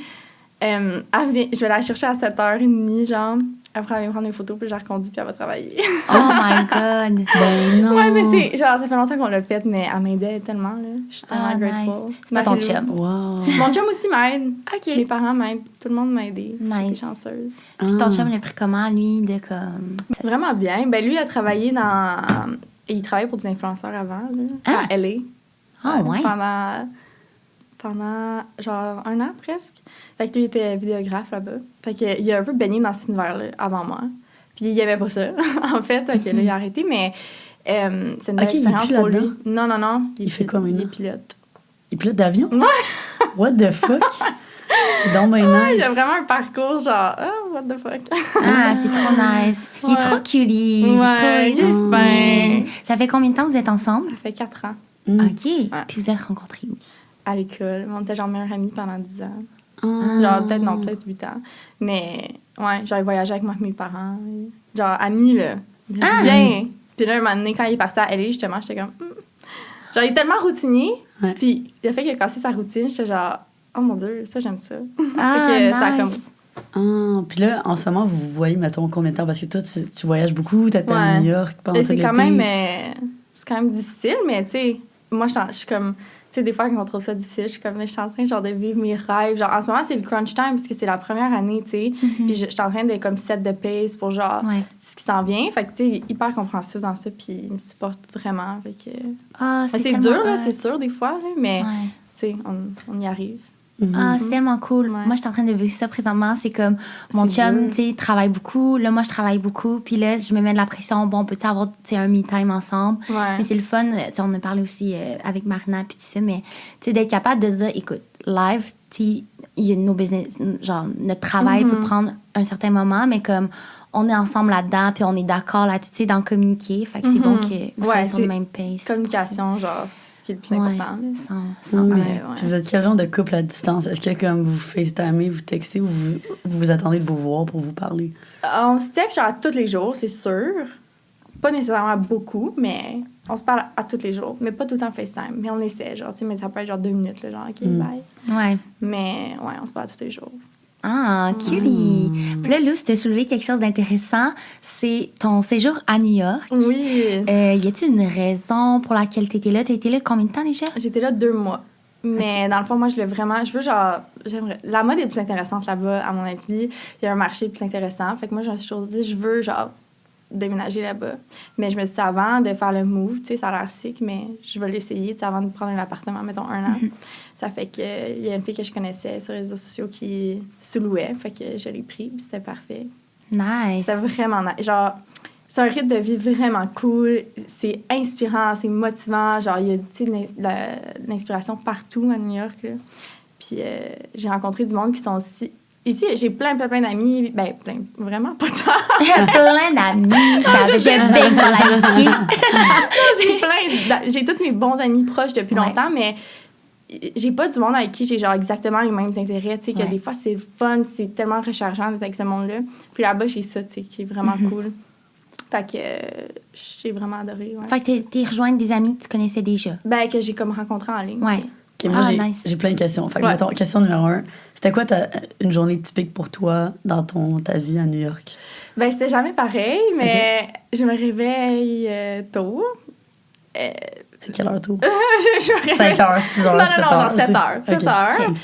Elle vient- je vais la chercher à 7h30, genre. Après, elle vient prendre des photos, puis je la reconduis, puis elle va travailler. Oh my god! Ben non. Ouais, mais c'est... Genre, ça fait longtemps qu'on l'a fait, mais elle m'aidait tellement, là. Je suis tellement Ah, grateful. nice. C'est pas ton Marie-Lou. chum. Wow. Mon chum aussi m'aide. Mes OK. parents m'aident. Tout le monde m'a aidé. Nice. J'étais chanceuse. Puis ton Ah. chum l'a pris comment, lui, de comme... Vraiment bien. Ben lui, il a travaillé dans... Il travaillait pour des influenceurs avant, là. Ah. À LA. Ah, ouais? Pendant genre 1 an presque. Fait que lui, il était vidéographe là-bas. Fait qu'il a un peu baigné dans cet univers-là avant moi. Puis il n'y avait pas ça, en fait. Fait que là, il a arrêté, mais c'est une belle Ok, il est expérience plus pour lui. là-dedans? Non. Il fait quoi, Il maintenant? est pilote. Il pilote d'avion? Ouais. What the fuck? C'est donc bien nice. Il a vraiment un parcours genre, what the fuck. Ah, c'est trop nice. Il est Ouais. trop cutie. Ouais, Je il est trouve. fin. Ça fait combien de temps que vous êtes ensemble? Ça fait 4 ans. Mm. OK. Puis vous êtes rencontrés où? à l'école. On était genre meilleurs amis pendant 10 ans. Ah. Genre, peut-être 8 ans. Mais, ouais, genre, il voyageait avec moi et mes parents. Genre, amis, là. Bien. Puis là, un moment donné, quand il est parti à LA, justement, j'étais comme... Genre, il est tellement routinier. Ouais. Puis le fait qu'il a cassé sa routine, j'étais genre... Oh mon Dieu, ça, j'aime ça. Ah, Fait que nice. ça a comme... Ah, puis là, en ce moment, vous voyez, mettons, combien de temps? Parce que toi, tu voyages beaucoup, t'étais à Ouais. New York pendant Et tout l'été. c'est quand même difficile, mais tu sais, moi, je suis comme... Tu sais, des fois, quand on trouve ça difficile, je suis comme, je suis en train, genre, de vivre mes rêves. Genre, en ce moment, c'est le crunch time, parce que c'est la première année, tu sais. Puis je suis en train de, comme, set de pace pour, genre, Ouais. ce qui s'en vient. Fait que, tu sais, il est hyper compréhensif dans ça, puis il me supporte vraiment. Fait que... Ah, Mais c'est tellement dur, là, hot. c'est sûr, des fois, là, mais, Ouais. tu sais, on y arrive. Ah, c'est tellement cool. Ouais. Moi, je suis en train de vivre ça présentement. C'est comme mon C'est chum, dur. tu sais, travaille beaucoup. Là, moi, je travaille beaucoup. Puis là, je me mets de la pression. Bon, peut-tu avoir, tu sais, un me-time ensemble? Ouais. Mais c'est le fun. Tu sais, on a parlé aussi avec Marina puis tout ça. Mais, tu sais, d'être capable de se dire, écoute, live, tu sais, il y a nos business, genre, notre travail peut prendre un certain moment, mais comme on est ensemble là-dedans, puis on est d'accord là-dessus, tu sais, d'en communiquer. Fait que c'est bon que vous Ouais, soyez sur le c'est même pace. Communication, genre, c'est ce qui est le plus Ouais, important. là. sans Oui. ouais. Puis vous êtes quel genre de couple à distance? Est-ce que comme vous FaceTimez, vous textez ou vous attendez de vous voir pour vous parler? On se texte genre à tous les jours, c'est sûr. Pas nécessairement beaucoup, mais on se parle à tous les jours. Mais pas tout le temps FaceTime. Mais on essaie, genre, tu sais, mais ça peut être genre 2 minutes, là, genre, OK, bye. Ouais. Mais ouais, on se parle tous les jours. Ah, cutie. Puis là, Lou, tu as soulevé quelque chose d'intéressant. C'est ton séjour à New York. Oui. Y a-t-il une raison pour laquelle tu étais là? Tu étais là combien de temps déjà? J'étais là 2 mois. Mais dans le fond, moi, je veux genre, j'aimerais. La mode est plus intéressante là-bas, à mon avis. Il y a un marché plus intéressant. Fait que moi, je me suis toujours dit, je veux, genre, déménager là-bas. Mais je me suis dit, avant de faire le move, tu sais, ça a l'air sick, mais je vais l'essayer, tu sais, avant de prendre un appartement, mettons, 1 an. Ça fait que il y a une fille que je connaissais sur les réseaux sociaux qui sous-louait. Fait que je l'ai pris, puis c'était parfait. Nice. C'était vraiment nice. Genre, c'est un rythme de vie vraiment cool. C'est inspirant, c'est motivant. Genre, il y a, tu sais, l'inspiration partout à New York, là. Puis j'ai rencontré du monde qui sont aussi... Ici, j'ai plein d'amis. Ben, plein. Vraiment pas tant. Plein d'amis. Je baigne dans l'amitié. J'ai tous mes bons amis proches depuis Ouais. longtemps, mais j'ai pas du monde avec qui j'ai genre exactement les mêmes intérêts. Tu sais, que Ouais. des fois, c'est fun, c'est tellement rechargeant d'être avec ce monde-là. Puis là-bas, j'ai ça, tu sais, qui est vraiment cool. Fait que j'ai vraiment adoré. Ouais. Fait que t'es rejointe des amis que tu connaissais déjà. Ben, que j'ai comme rencontré en ligne. Ouais. tu sais. Ok, moi, Ah, nice. j'ai plein de questions. Fait que, Ouais. mettons, question numéro 1. C'était quoi une journée typique pour toi dans ta vie à New York? Ben, c'était jamais pareil, mais je me réveille tôt. C'est quelle heure tôt? Je me réveille- 5 heures, 6 heures, Non, 7 non, heures. non, genre 7 tu sais. heures. 7 Ok. heures. Ok.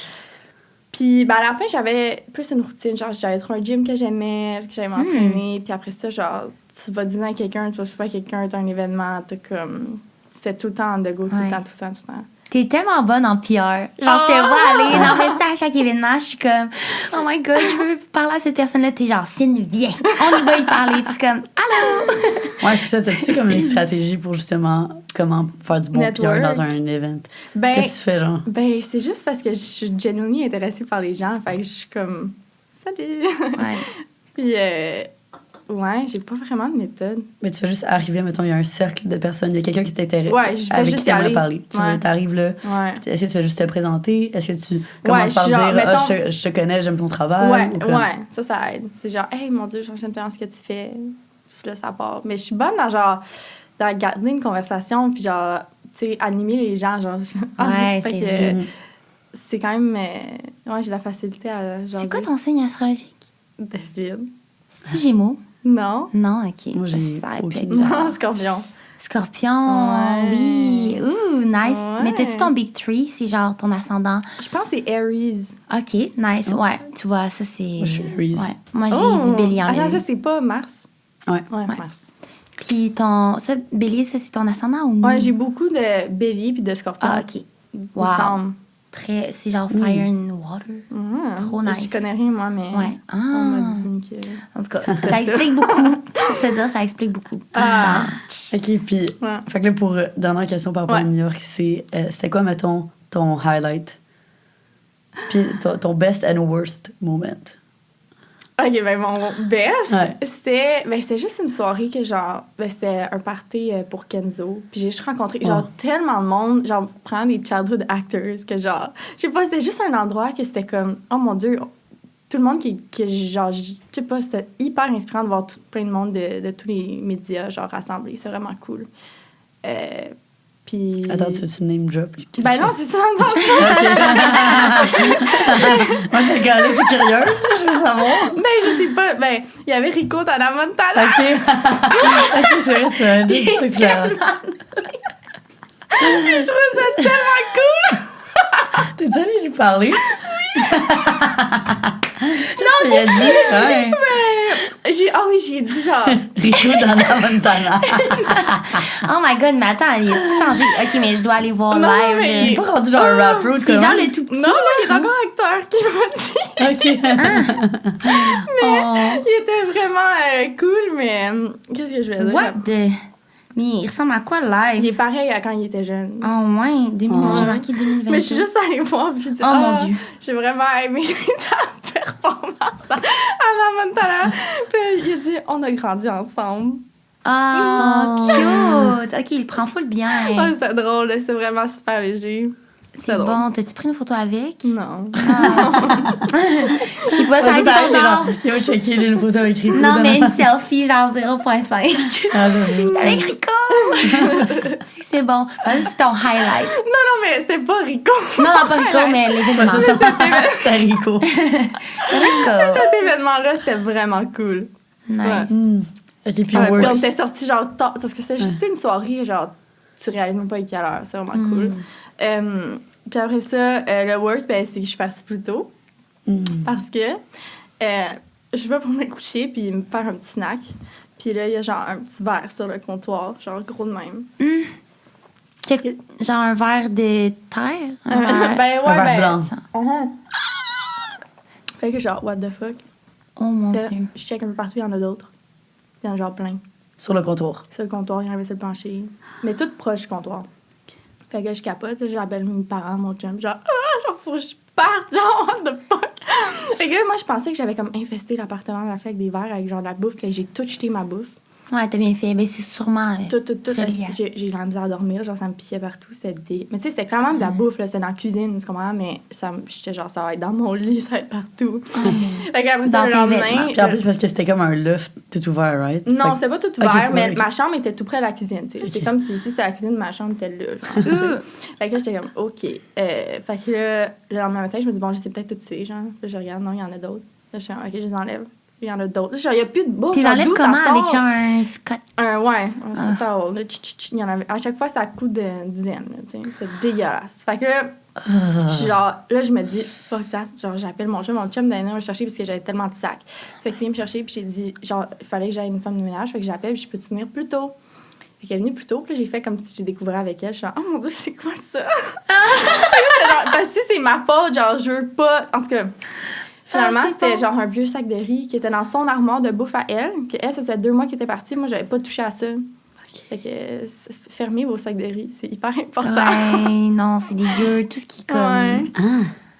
Puis, ben, à la fin, j'avais plus une routine. Genre, j'avais trouvé un gym que j'aimais, que j'allais m'entraîner. Puis après ça, genre, tu vas dîner avec quelqu'un, tu vas souper avec quelqu'un, t'as un événement, t'as comme... C'était tout le temps on the go, tout Ouais. le temps, tout le temps, tout le temps. T'es tellement bonne en PR. Genre, je te vois aller. Non, mais tu sais, à chaque événement, je suis comme, oh my God, je veux parler à cette personne-là. T'es genre, Cine, viens. On y va y parler. Puis c'est comme, allô? Ouais, c'est ça. T'as-tu comme une stratégie pour justement comment faire du bon Network. PR dans un event? Ben, Qu'est-ce que tu fais, genre? ben, c'est juste parce que je suis genuinely intéressée par les gens. Fait que je suis comme, salut! Ouais. Puis, ouais, j'ai pas vraiment de méthode. Mais tu vas juste arriver, mettons, il y a un cercle de personnes, il y a quelqu'un qui t'intéresse, Ouais, je fais avec juste qui tu y aimerais aller. parler. Ouais. T'arrives là, Ouais. est-ce que tu vas juste te présenter? Est-ce que tu commences je par suis dire, genre, mettons- je te connais, j'aime ton travail? Ouais, ou comme- ouais, ça aide. C'est genre, hey, mon Dieu, j'aime bien ce que tu fais. Puis là, ça part. Mais je suis bonne dans genre, dans garder une conversation, puis genre, tu sais, animer les gens. Genre, Ouais, Fait c'est que, vrai. c'est quand même. Ouais, j'ai la facilité à. C'est quoi ton signe astrologique? David. C'est Gémeaux? Non. Non, OK. Moi, j'ai Ça, aucune peut-être genre- Non, Scorpion. Scorpion, Ouais. oui. Ouh, nice. Ouais. Mais t'as-tu ton Big Three? C'est genre ton ascendant. Je pense que c'est Aries. OK, nice. Ouais, tu vois, ça, c'est... Moi, je suis Aries. Ouais. Moi, j'ai du bélier en Attends, Bélier. ça, c'est pas Mars. Ouais. Ouais, Ouais. Mars. Puis ton... Ça, bélier, ça, c'est ton ascendant ou... Ouais, j'ai beaucoup de Bélier puis de Scorpion. Ah, OK. Il Wow. me semble. Très... C'est genre fire and water. Trop nice. Je connais rien, moi, mais Ouais. on m'a Ah. dit que... En tout cas, ça explique beaucoup. Tout pour te dire, ça explique beaucoup. Ah. Genre, OK, puis... Ouais. Fait que là, pour dernière question par rapport à Ouais. New York, c'était quoi, mettons, ton highlight? Puis ton best and worst moment? OK, ben mon best, Ouais. c'était juste une soirée que genre, c'était un party pour Kenzo. Puis j'ai juste rencontré genre tellement de monde, genre prendre des childhood actors que genre, je sais pas, c'était juste un endroit que c'était comme, oh mon Dieu, tout le monde qui genre, je sais pas, c'était hyper inspirant de voir plein de monde de tous les médias genre rassemblés. C'est vraiment cool. Puis... Attends, tu veux-tu name drop? Ben non, c'est ça, non. Moi, je suis curieuse, je veux savoir. Ben, je sais pas. Ben, il y avait Rico Tana Montana. OK. OK, c'est vrai, c'est un c'est clair. Je trouve ça tellement cool. T'es-tu allée lui parler? Oui. Non, mais... dit, ouais. J'ai dit genre... Rico Tana Montana. Oh my God, mais attends, il a-tu changé? OK, mais je dois aller voir Non, live. mais là. Il est pas rendu genre un rapper. C'est genre le tout petit. Non, il est encore acteur qui m'a dit. OK. Oh. Il était vraiment cool, mais... qu'est-ce que je vais dire? What the... Mais il ressemble à quoi live? Il est pareil à quand il était jeune. Oh, ouais, j'ai marqué 2022. Mais je suis juste allée voir puis j'ai dit... Oh, mon Dieu. J'ai vraiment aimé ta performance à la Montana. Puis il a dit, on a grandi ensemble. Ah, cute. OK, il prend full bien. Oh, c'est drôle, c'est vraiment super léger. C'est bon. T'as-tu pris une photo avec? Non. Je sais pas, ça a été son genre. Yo, checké, j'ai une photo avec Rico. Non, mais une selfie, genre 0.5. Ah, j'avoue. Avec Rico! Si c'est bon. Vas-y, c'est ton highlight. Non, mais c'était pas Rico. Non, pas Rico, mais l'événement. C'est ça. C'était Rico. Rico. Cet événement-là, c'était vraiment cool. Nice. OK, puis Puis on worst. était sortis genre tard, parce que c'était juste une soirée, genre, tu réalises même pas à quelle heure. C'est vraiment cool. Puis après ça, le worst, ben, c'est que je suis partie plus tôt. Parce que je vais pour me coucher puis me faire un petit snack. Puis là, il y a genre un petit verre sur le comptoir, genre gros de même. Genre un verre de terre? Un verre... Ben Un verre ouais, blanc. Fait que genre, what the fuck. Oh mon Là, Dieu. je check un peu partout, il y en a d'autres. Il y en a genre plein. Sur le comptoir. Sur le comptoir, il y en avait sur le plancher. Mais tout proche du comptoir. Fait que je capote, là, j'appelle mes parents, mon chum, genre, faut que je parte, genre, what the fuck. Fait que là, moi, je pensais que j'avais comme infesté l'appartement avec des verres avec genre de la bouffe, là, j'ai tout jeté ma bouffe. Ouais, t'as bien fait. Ben, c'est sûrement... Tout. relié. J'ai de la misère à dormir, genre, ça me piquait partout, c'était Mais tu sais, c'était clairement de la bouffe, là, c'était dans la cuisine, tu comprends, mais j'étais genre, ça va être dans mon lit, ça va être partout. Fait que après ça, Dans le tes lendemain... vêtements. Puis en plus, parce que c'était comme un loft tout ouvert, right? Non, Fait c'était pas tout Ok, ouvert, c'est mais vrai, ok. ma chambre était tout près de la cuisine. Tu sais. C'est comme si c'était la cuisine, ma chambre était là. Genre, tu sais. Fait que là, j'étais comme, OK. Fait que là, le lendemain matin, je me dis, bon, je sais peut-être tout tuer. Genre. Là, je regarde, non, il y en a d'autres. Là, je suis comme, OK, je les enlève. Il y en a d'autres. Là, genre, il n'y a plus de bouffe. T'es Genre, enlèves d'où ça comment? sort? Avec genre un Scott? Ouais, un towel. Là, il y en avait. À chaque fois, ça coûte une dizaine. Là, tu sais. C'est dégueulasse. Fait que là, genre, là, je me dis, fuck that. Genre, j'appelle mon chum d'aller me chercher parce que j'avais tellement de sacs. Fait qu'il vient me chercher, puis j'ai dit, genre, il fallait que j'aille une femme de ménage. Fait que j'appelle, puis je peux-tu venir plus tôt? Fait qu'elle est venue plus tôt, puis là, j'ai fait comme si j'ai découvert avec elle. Je suis genre, oh mon Dieu, c'est quoi ça? Genre, parce que c'est ma faute, genre, je veux pas. En tout cas, finalement, c'était bon. genre un vieux sac de riz qui était dans son armoire de bouffe à elle. Que elle, ça faisait 2 mois qu'elle était partie. Moi, j'avais pas touché à ça. Fait que fermez vos sacs de riz, c'est hyper important. Ouais, non, c'est dégueu. Tout ce qui est comme... Ouais.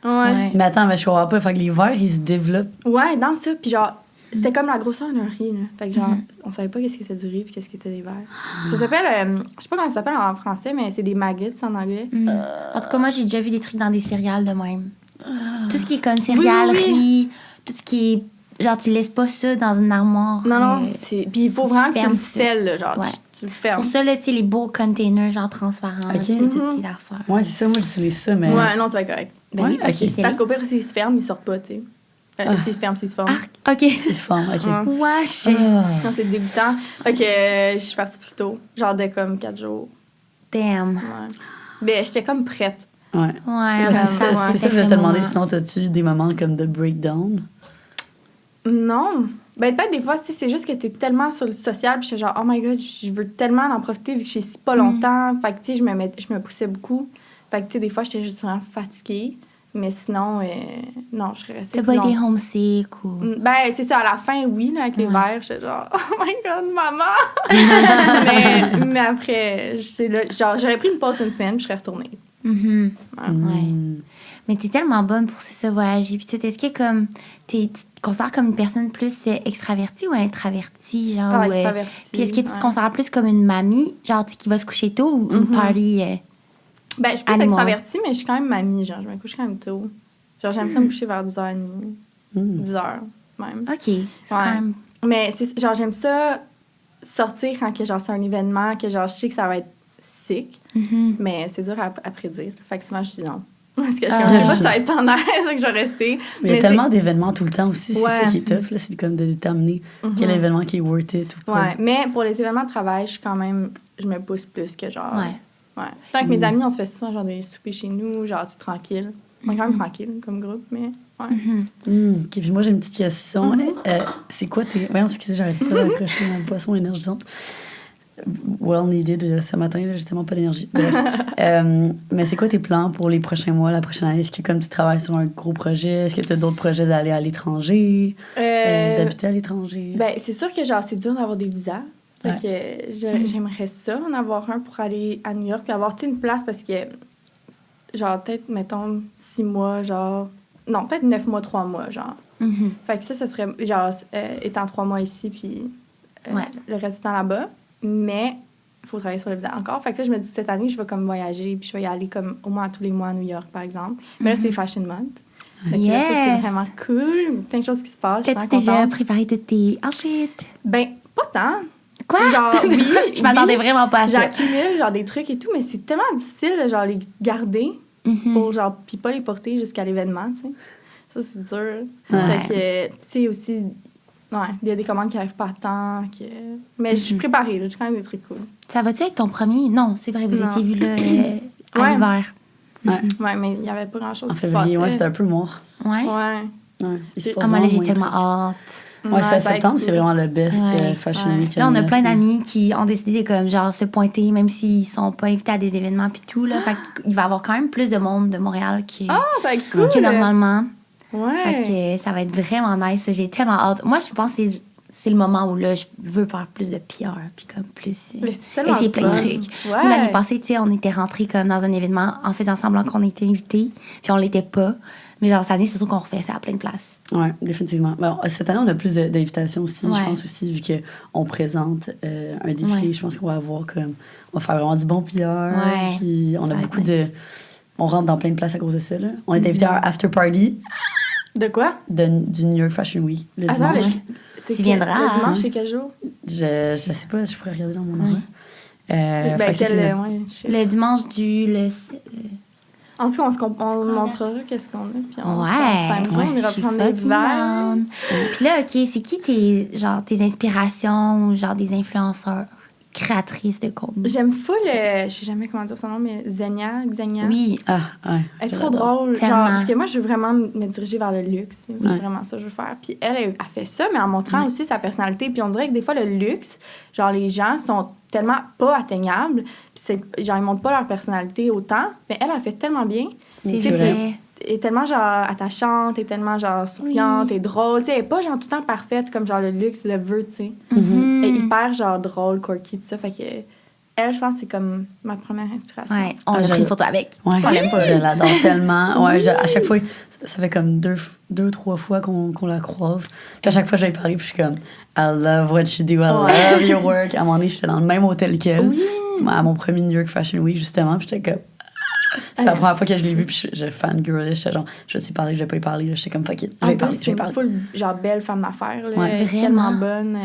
Ouais. Mais attends, mais je comprends pas. Fait que les verres, ils se développent. Ouais, dans ça. Puis genre, c'était comme la grosseur d'un riz, là. Fait que genre, on savait pas qu'est-ce qui était du riz puis qu'est-ce qui était des verres. Ça s'appelle, je sais pas comment ça s'appelle en français, mais c'est des maggots en anglais. En tout cas, moi, j'ai déjà vu des trucs dans des céréales de même. Tout ce qui est comme céréales, oui. riz, tout ce qui est... Genre, tu laisses pas ça dans une armoire. Non, c'est... Puis il faut faut que vraiment tu que tu fermes le ça. scelles, là, genre, Ouais. tu le fermes. Pour ça, là, tu sais, les beaux containers, genre transparents, Ok. tu mets toutes tes affaires. Ouais, c'est ça, moi, j'utilise ça, mais. Ouais, non, tu vas être correct. Ben Ouais, oui, parce ok. que c'est... Parce qu'au pire, s'ils se ferment, ils sortent pas, tu sais. S'ils se ferment, s'ils se forment. OK. C'est fort, ok. Ouais. Wesh. Ah. Non, c'est dégoûtant. Fait que je suis partie plus tôt. Genre de comme 4 jours. Damn. Ouais. Ben, j'étais comme prête. Ouais. Ouais, Ouais, c'est ça, ouais, c'est ça que je vais te demander. Sinon, as-tu des moments comme de breakdown? Non. Ben, peut-être des fois, tu sais, c'est juste que t'es tellement sur le social, puis j'étais genre, oh my god, je veux tellement en profiter vu que je suis ici pas longtemps. Fait que, tu sais, je me poussais beaucoup. Fait que, tu sais, des fois, j'étais juste vraiment fatiguée. Mais sinon, non, je serais restée T'as plus pas été longtemps. homesick ou... Ben, c'est ça, à la fin, oui, là, avec les verres, j'étais genre, oh my god, maman! mais après, c'est là, genre, j'aurais pris une pause une semaine, puis je serais retournée. Mhm. Ouais. Ouais. Mais t'es tellement bonne pour ça, voyager. Puis tout, est-ce que comme... Tu te considères comme une personne plus extravertie ou introvertie, genre? Ah, ou, extravertie, puis est-ce que tu te ouais. considères plus comme une mamie, genre, tu sais, qui va se coucher tôt ou une party? Ben, je suis plus Animal. extravertie, mais je suis quand même mamie, genre, je me couche quand même tôt. Genre, j'aime ça me coucher vers 10h30, 10h même. OK, c'est quand même... Mais, genre, j'aime ça sortir quand que, genre, c'est un événement, que, genre, je sais que ça va être sick, mais c'est dur à prédire. Fait que souvent, je dis non. Parce que je sais pas si ça va être en air, c'est ça que je vais rester. Mais il y a tellement d'événements tout le temps aussi, c'est Ouais. ça qui est tough, là, c'est comme de déterminer quel événement qui est worth it ou pas. Ouais, mais pour les événements de travail, je me pousse plus que genre. Ouais. C'est avec mes amis, on se fait souvent genre des soupers chez nous, genre c'est tranquille. On est quand même tranquille comme groupe, mais ouais. OK, puis moi, j'ai une petite question. C'est quoi tes... Voyons, excusez, j'arrête pas d'accrocher ma boisson énergisante. Well needed ce matin, là, j'ai tellement pas d'énergie. Bref. Mais c'est quoi tes plans pour les prochains mois, la prochaine année? Est-ce que comme tu travailles sur un gros projet, est-ce que tu as d'autres projets d'aller à l'étranger, d'habiter à l'étranger? Ben, c'est sûr que genre c'est dur d'avoir des visas. Fait Ouais. que j'aimerais ça, en avoir un pour aller à New York, puis avoir, tu sais, une place parce que, genre, peut-être, mettons, 6 mois, genre... Non, peut-être 9 mois, 3 mois, genre. Fait que ça serait, genre, étant 3 mois ici, puis le reste du temps là-bas. Mais il faut travailler sur le visa encore. Fait que là, je me dis, cette année, je vais comme voyager, puis je vais y aller comme au moins tous les mois à New York, par exemple. Mais là, c'est Fashion Month. Fait que là, ça, c'est vraiment cool. Plein de choses qui se passent. Je suis T'as-tu vraiment déjà contente. préparé tous tes outfits? Ben, pas tant. Quoi? Genre, oui. Je m'attendais oui, vraiment pas à ça. J'accumule, genre, des trucs et tout, mais c'est tellement difficile de, genre, les garder pour, genre, puis pas les porter jusqu'à l'événement, tu sais. Ça, c'est dur. Ouais. Fait que, tu sais, aussi, ouais, il y a des commandes qui arrivent pas à temps. Mais je suis préparée, là, j'ai quand même des trucs cool. Ça va-tu avec ton premier? Non, c'est vrai, vous Non. étiez vu là à Ouais. l'hiver. Ouais. Ouais, mais il y avait pas grand-chose En qui se février, passait. ouais, c'était un peu noir. Ouais? Ouais. Ouais. Il se Ah, passe Ah, moi, là, vraiment j'ai moins de tellement trucs. hâte. Ouais, ça c'est va être septembre, cool. c'est vraiment le best Ouais. fashion Ouais. week. Là, on a plein d'amis qui ont décidé de comme, genre, se pointer, même s'ils sont pas invités à des événements puis tout. Là. Fait qu'il va y avoir quand même plus de monde de Montréal Ah, ça va être cool. que normalement. Ouais. Fait que ça va être vraiment nice. J'ai tellement hâte. Moi, je pense que c'est le moment où là, je veux faire plus de PR puis comme plus Mais c'est tellement essayer plein de fun. trucs. Ouais. Nous, l'année passée, tu sais, on était rentrés comme dans un événement en faisant semblant qu'on était invités, puis on l'était pas. Mais genre, cette année, c'est sûr qu'on refait ça à plein de places. Oui, définitivement. Bon, cette année, on a plus d'invitations aussi, Ouais. je pense aussi, vu qu'on présente un défilé. Ouais. Je pense qu'on va avoir comme... On va faire vraiment du bon PR. Ouais. Puis on Ça a va beaucoup être de... On rentre dans plein de places à cause de ça, là. On est invité à un after party De quoi? du New York Fashion Week, le Attends, dimanche. Tu viendras, Le dimanche, hein? c'est quel jour? Je sais pas, je pourrais regarder dans mon Ouais. horaire. Ben, fait que ça, c'est ouais, je sais. Le dimanche En tout cas, on montrera qu'est-ce qu'on a, puis on Ouais, on ira je suis prendre des fucking verres. down. Puis là, OK, c'est qui tes inspirations ou genre des influenceurs créatrices de contenu? J'aime full, je sais jamais comment dire son nom, mais Xenia. Oui. Ah, ouais. Elle est je trop l'adore. drôle. Genre, Tellement. parce que moi, je veux vraiment me diriger vers le luxe. C'est Ouais. vraiment ça que je veux faire. Puis elle fait ça, mais en montrant aussi sa personnalité. Puis on dirait que des fois, le luxe, genre, les gens sont tellement pas atteignables. Puis genre, ils montrent pas leur personnalité autant. Mais elle fait tellement bien. C'est Tu sais, vrai. Elle est tellement, genre, attachante, elle est tellement, genre, souriante, Oui. et drôle. Tu sais, elle est pas, genre, tout le temps parfaite comme, genre, le luxe le veut, tu sais. Mhm. Elle est hyper, genre, drôle, quirky, tout ça. Fait que elle, je pense que c'est comme ma première inspiration. Ouais, on Ah, a je- pris une photo avec. Ouais, On l'aime pas. je l'adore tellement. Ouais, à chaque fois, ça fait comme deux, trois fois qu'on la croise. Puis à chaque fois, je vais y parler, puis je suis comme, I love what you do, I love your work. À un moment donné, j'étais dans le même hôtel qu'elle. Oui. À mon premier New York Fashion Week, justement. Puis j'étais comme, c'est la première fois que je l'ai vu, puis je fangirlais. J'étais genre, je vais y parler, je vais pas y parler. J'étais comme, fuck it, je En vais y plus, parler, je c'est vais y une parler. full, genre, belle femme d'affaires. Là. Ouais. Elle est Vraiment. tellement bonne.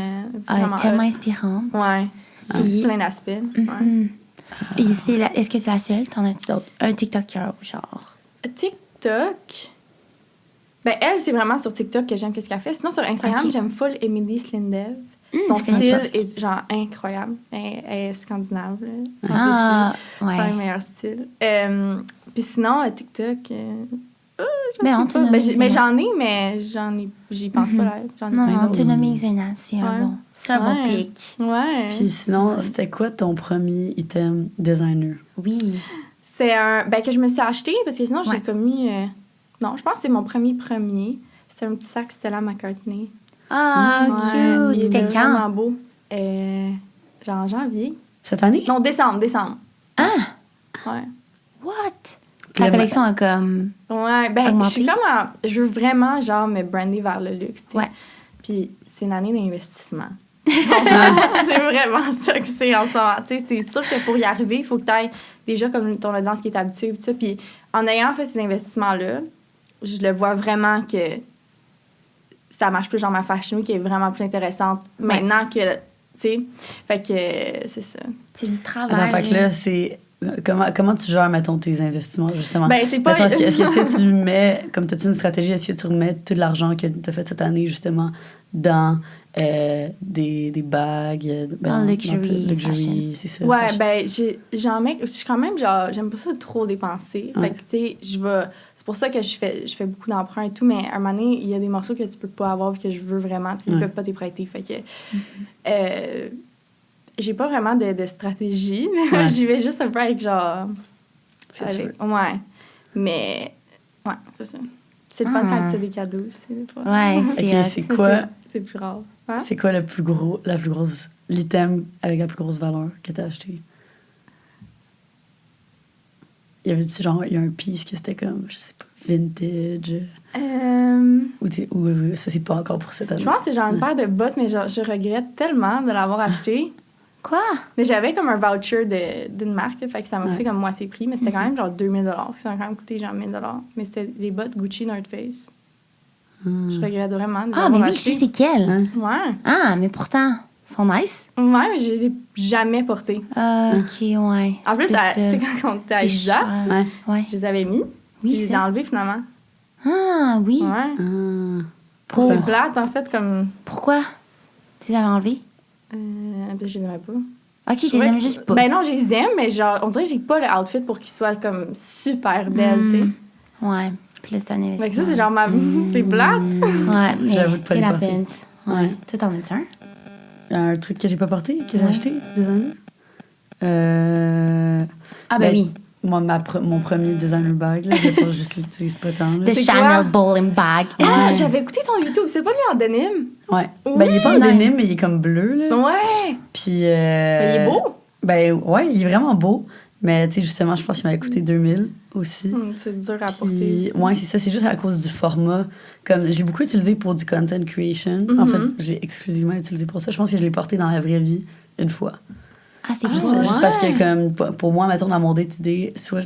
Ah, vraiment tellement hot. inspirante. Ouais. Puis- Plein d'aspects. Ouais. Mhm. Et est-ce que c'est la seule? T'en as-tu d'autres? Un TikToker, genre. TikTok. Ben, elle, c'est vraiment sur TikTok que j'aime ce qu'elle fait. Sinon, sur Instagram, Ok. j'aime full Emily Slindev. Son je connais style pas. est, genre, incroyable. Elle est scandinave, là. En Ah, plus, c'est ouais. le meilleur style. Puis sinon, TikTok... Mais non, sais pas. t'as Mais nommé j'en ai, mais j'y pense pas là. J'en ai Non, plein non, d'autres. t'as nommé Xena, c'est un Ouais. bon. C'est un bon Ouais. pic. Ouais. Puis sinon, c'était quoi ton premier item designer? Oui. C'est un... Ben, que je me suis acheté, parce que sinon, Ouais. j'ai commis... Non, je pense que c'est mon premier. C'est un petit sac Stella McCartney. Ah, Ouais, il cute. est C'était vraiment quand? beau. Genre en janvier. Cette année? Non, décembre. Ah, Ouais. what? Ta collection a comme... Ouais, ben, Augmenter. je suis comme je veux vraiment, genre, me brander vers le luxe, tu sais. Ouais. Puis c'est une année d'investissement. C'est vraiment ça que c'est en ce moment. Tu sais, c'est sûr que pour y arriver, il faut que tu ailles déjà comme ton audience qui est habituée, puis ça. Puis en ayant fait ces investissements-là, je le vois vraiment que ça marche plus, genre ma fashion week qui est vraiment plus intéressante maintenant que, tu sais. Fait que c'est ça. C'est du travail. Attends, fait que là, c'est... Comment tu gères, mettons, tes investissements, justement? Ben, c'est pas... Mettons, est-ce que tu mets, comme t'as-tu une stratégie, est-ce que tu remets tout l'argent que tu as fait cette année, justement, dans des bagues? Dans luxury fashion. C'est ça. Ouais, fashion. ben, j'en mets... Je suis quand même, genre, j'aime pas ça trop dépenser. Ouais. Fait que, tu sais, je vais... C'est pour ça que je fais beaucoup d'emprunts et tout, mais à un moment donné, il y a des morceaux que tu peux pas avoir et que je veux vraiment, tu sais, ils peuvent pas te prêter. Fait que... j'ai pas vraiment de stratégie, mais Ouais. j'y vais juste un peu avec, genre... C'est sûr. Ouais. Mais... Ouais, c'est ça. C'est le fun quand tu as des cadeaux aussi, des fois. Ouais, OK, c'est... c'est quoi... C'est plus rare. Hein? C'est quoi la plus grosse... L'item avec la plus grosse valeur que t'as acheté? Il y avait-tu genre... Il y a un piece que c'était comme, je sais pas, vintage... Ou ça, c'est pas encore pour cette année? Je pense que c'est genre une paire de bottes, mais genre, je regrette tellement de l'avoir acheté. Quoi? Mais j'avais comme un voucher d'une marque, fait que ça m'a coûté Ouais. comme moitié prix, mais c'était quand même genre 2000 $. Ça m'a quand même coûté genre 1000 $. Mais c'était les bottes Gucci North Face. Je regrette vraiment de les Ah, avoir mais oui, je sais achetées. c'est quelle. Hein? Ouais. Ah, mais pourtant, ils sont nice. Ouais, mais je les ai jamais portées. OK, ouais. En plus, C'est c'est quand on était à c'est Ibiza, cher. Ouais. Ouais. je les avais mis, puis Oui, je les ai c'est... enlevés finalement. Ah, oui. Ouais. Ah. Pour... C'est plate, en fait, comme... Pourquoi? Tu les avais enlevés? Ben, je les aimais pas. OK, tu Je les trouvais aimes que- juste pas. Ben non, je les aime, mais genre, on dirait que j'ai pas le outfit pour qu'ils soient comme super belles, tu sais. Ouais, plus c'est un investissement. Fait que ça, c'est genre ma... C'est plate. Ouais, mais J'avoue de pas et les la porter. peine. Ouais. Ouais. Toi, t'en as un? Il y a un truc que j'ai pas porté, que j'ai Ouais. acheté des années. Ah, ben oui. Moi, mon premier designer bag, là, je l'utilise pas tant. Là. The C'est Chanel quoi? bowling bag. Ah, j'avais écouté ton YouTube. C'est pas lui en denim? Ouais. Oui. Ben, il est pas en Ouais. denim, mais il est comme bleu, là. Ouais. Puis... Mais il est beau. Ben, ouais, il est vraiment beau. Mais, tu sais, justement, je pense qu'il m'avait coûté 2000 aussi. C'est dur à Puis, porter. ouais, c'est ça. C'est juste à cause du format. Comme, j'ai beaucoup utilisé pour du content creation. En fait, j'ai exclusivement utilisé pour ça. Je pense que je l'ai porté dans la vraie vie une fois. Ah, c'est Juste, cool. juste parce que, comme, pour moi, mettons, dans mon day-to-day, soit,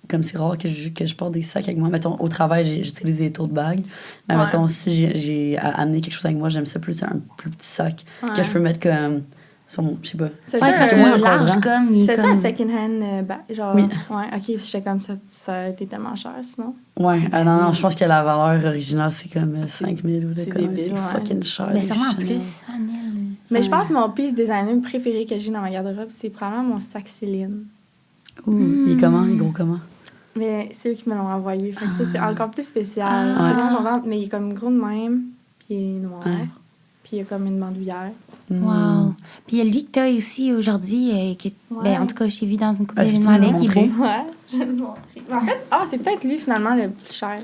comme c'est rare que je porte des sacs avec moi, mettons, au travail, j'utilise des tote bags. Mais, Ouais. mettons, si j'ai à amener quelque chose avec moi, j'aime ça plus un plus petit sac Ouais. que je peux mettre comme sur mon, je sais pas. C'est Ouais, c'est parce que qu'il moi, est encore large grand. comme. Il est C'est comme... un second-hand bag? Genre... Oui. Ouais, OK. J'étais comme ça a été tellement cher, sinon. Ouais, non, je pense que la valeur originale, c'est comme 5000 ou de c'est quoi. débile, C'est ouais. fucking cher. Mais les sûrement Chanel. plus. Chanel. Mais je pense que mon piece designer préféré que j'ai dans ma garde-robe, c'est probablement mon sac Céline. Ouh, il est comment? Il est gros comment? Mais c'est eux qui me l'ont envoyé. Fait que ça, c'est encore plus spécial. Ah. Je suis vraiment contente, mais il est comme gros de même, puis il est noir. Ouais. Puis il y a comme une bandoulière. Wow. Puis il y a lui que t'as aussi aujourd'hui, qui... Ouais. ben, en tout cas, je t'ai vu dans une couple Ah, d'événements peux-tu avec, me il est montrer? beau. Ouais, je vais le montrer. Mais en fait, c'est peut-être lui finalement le plus cher.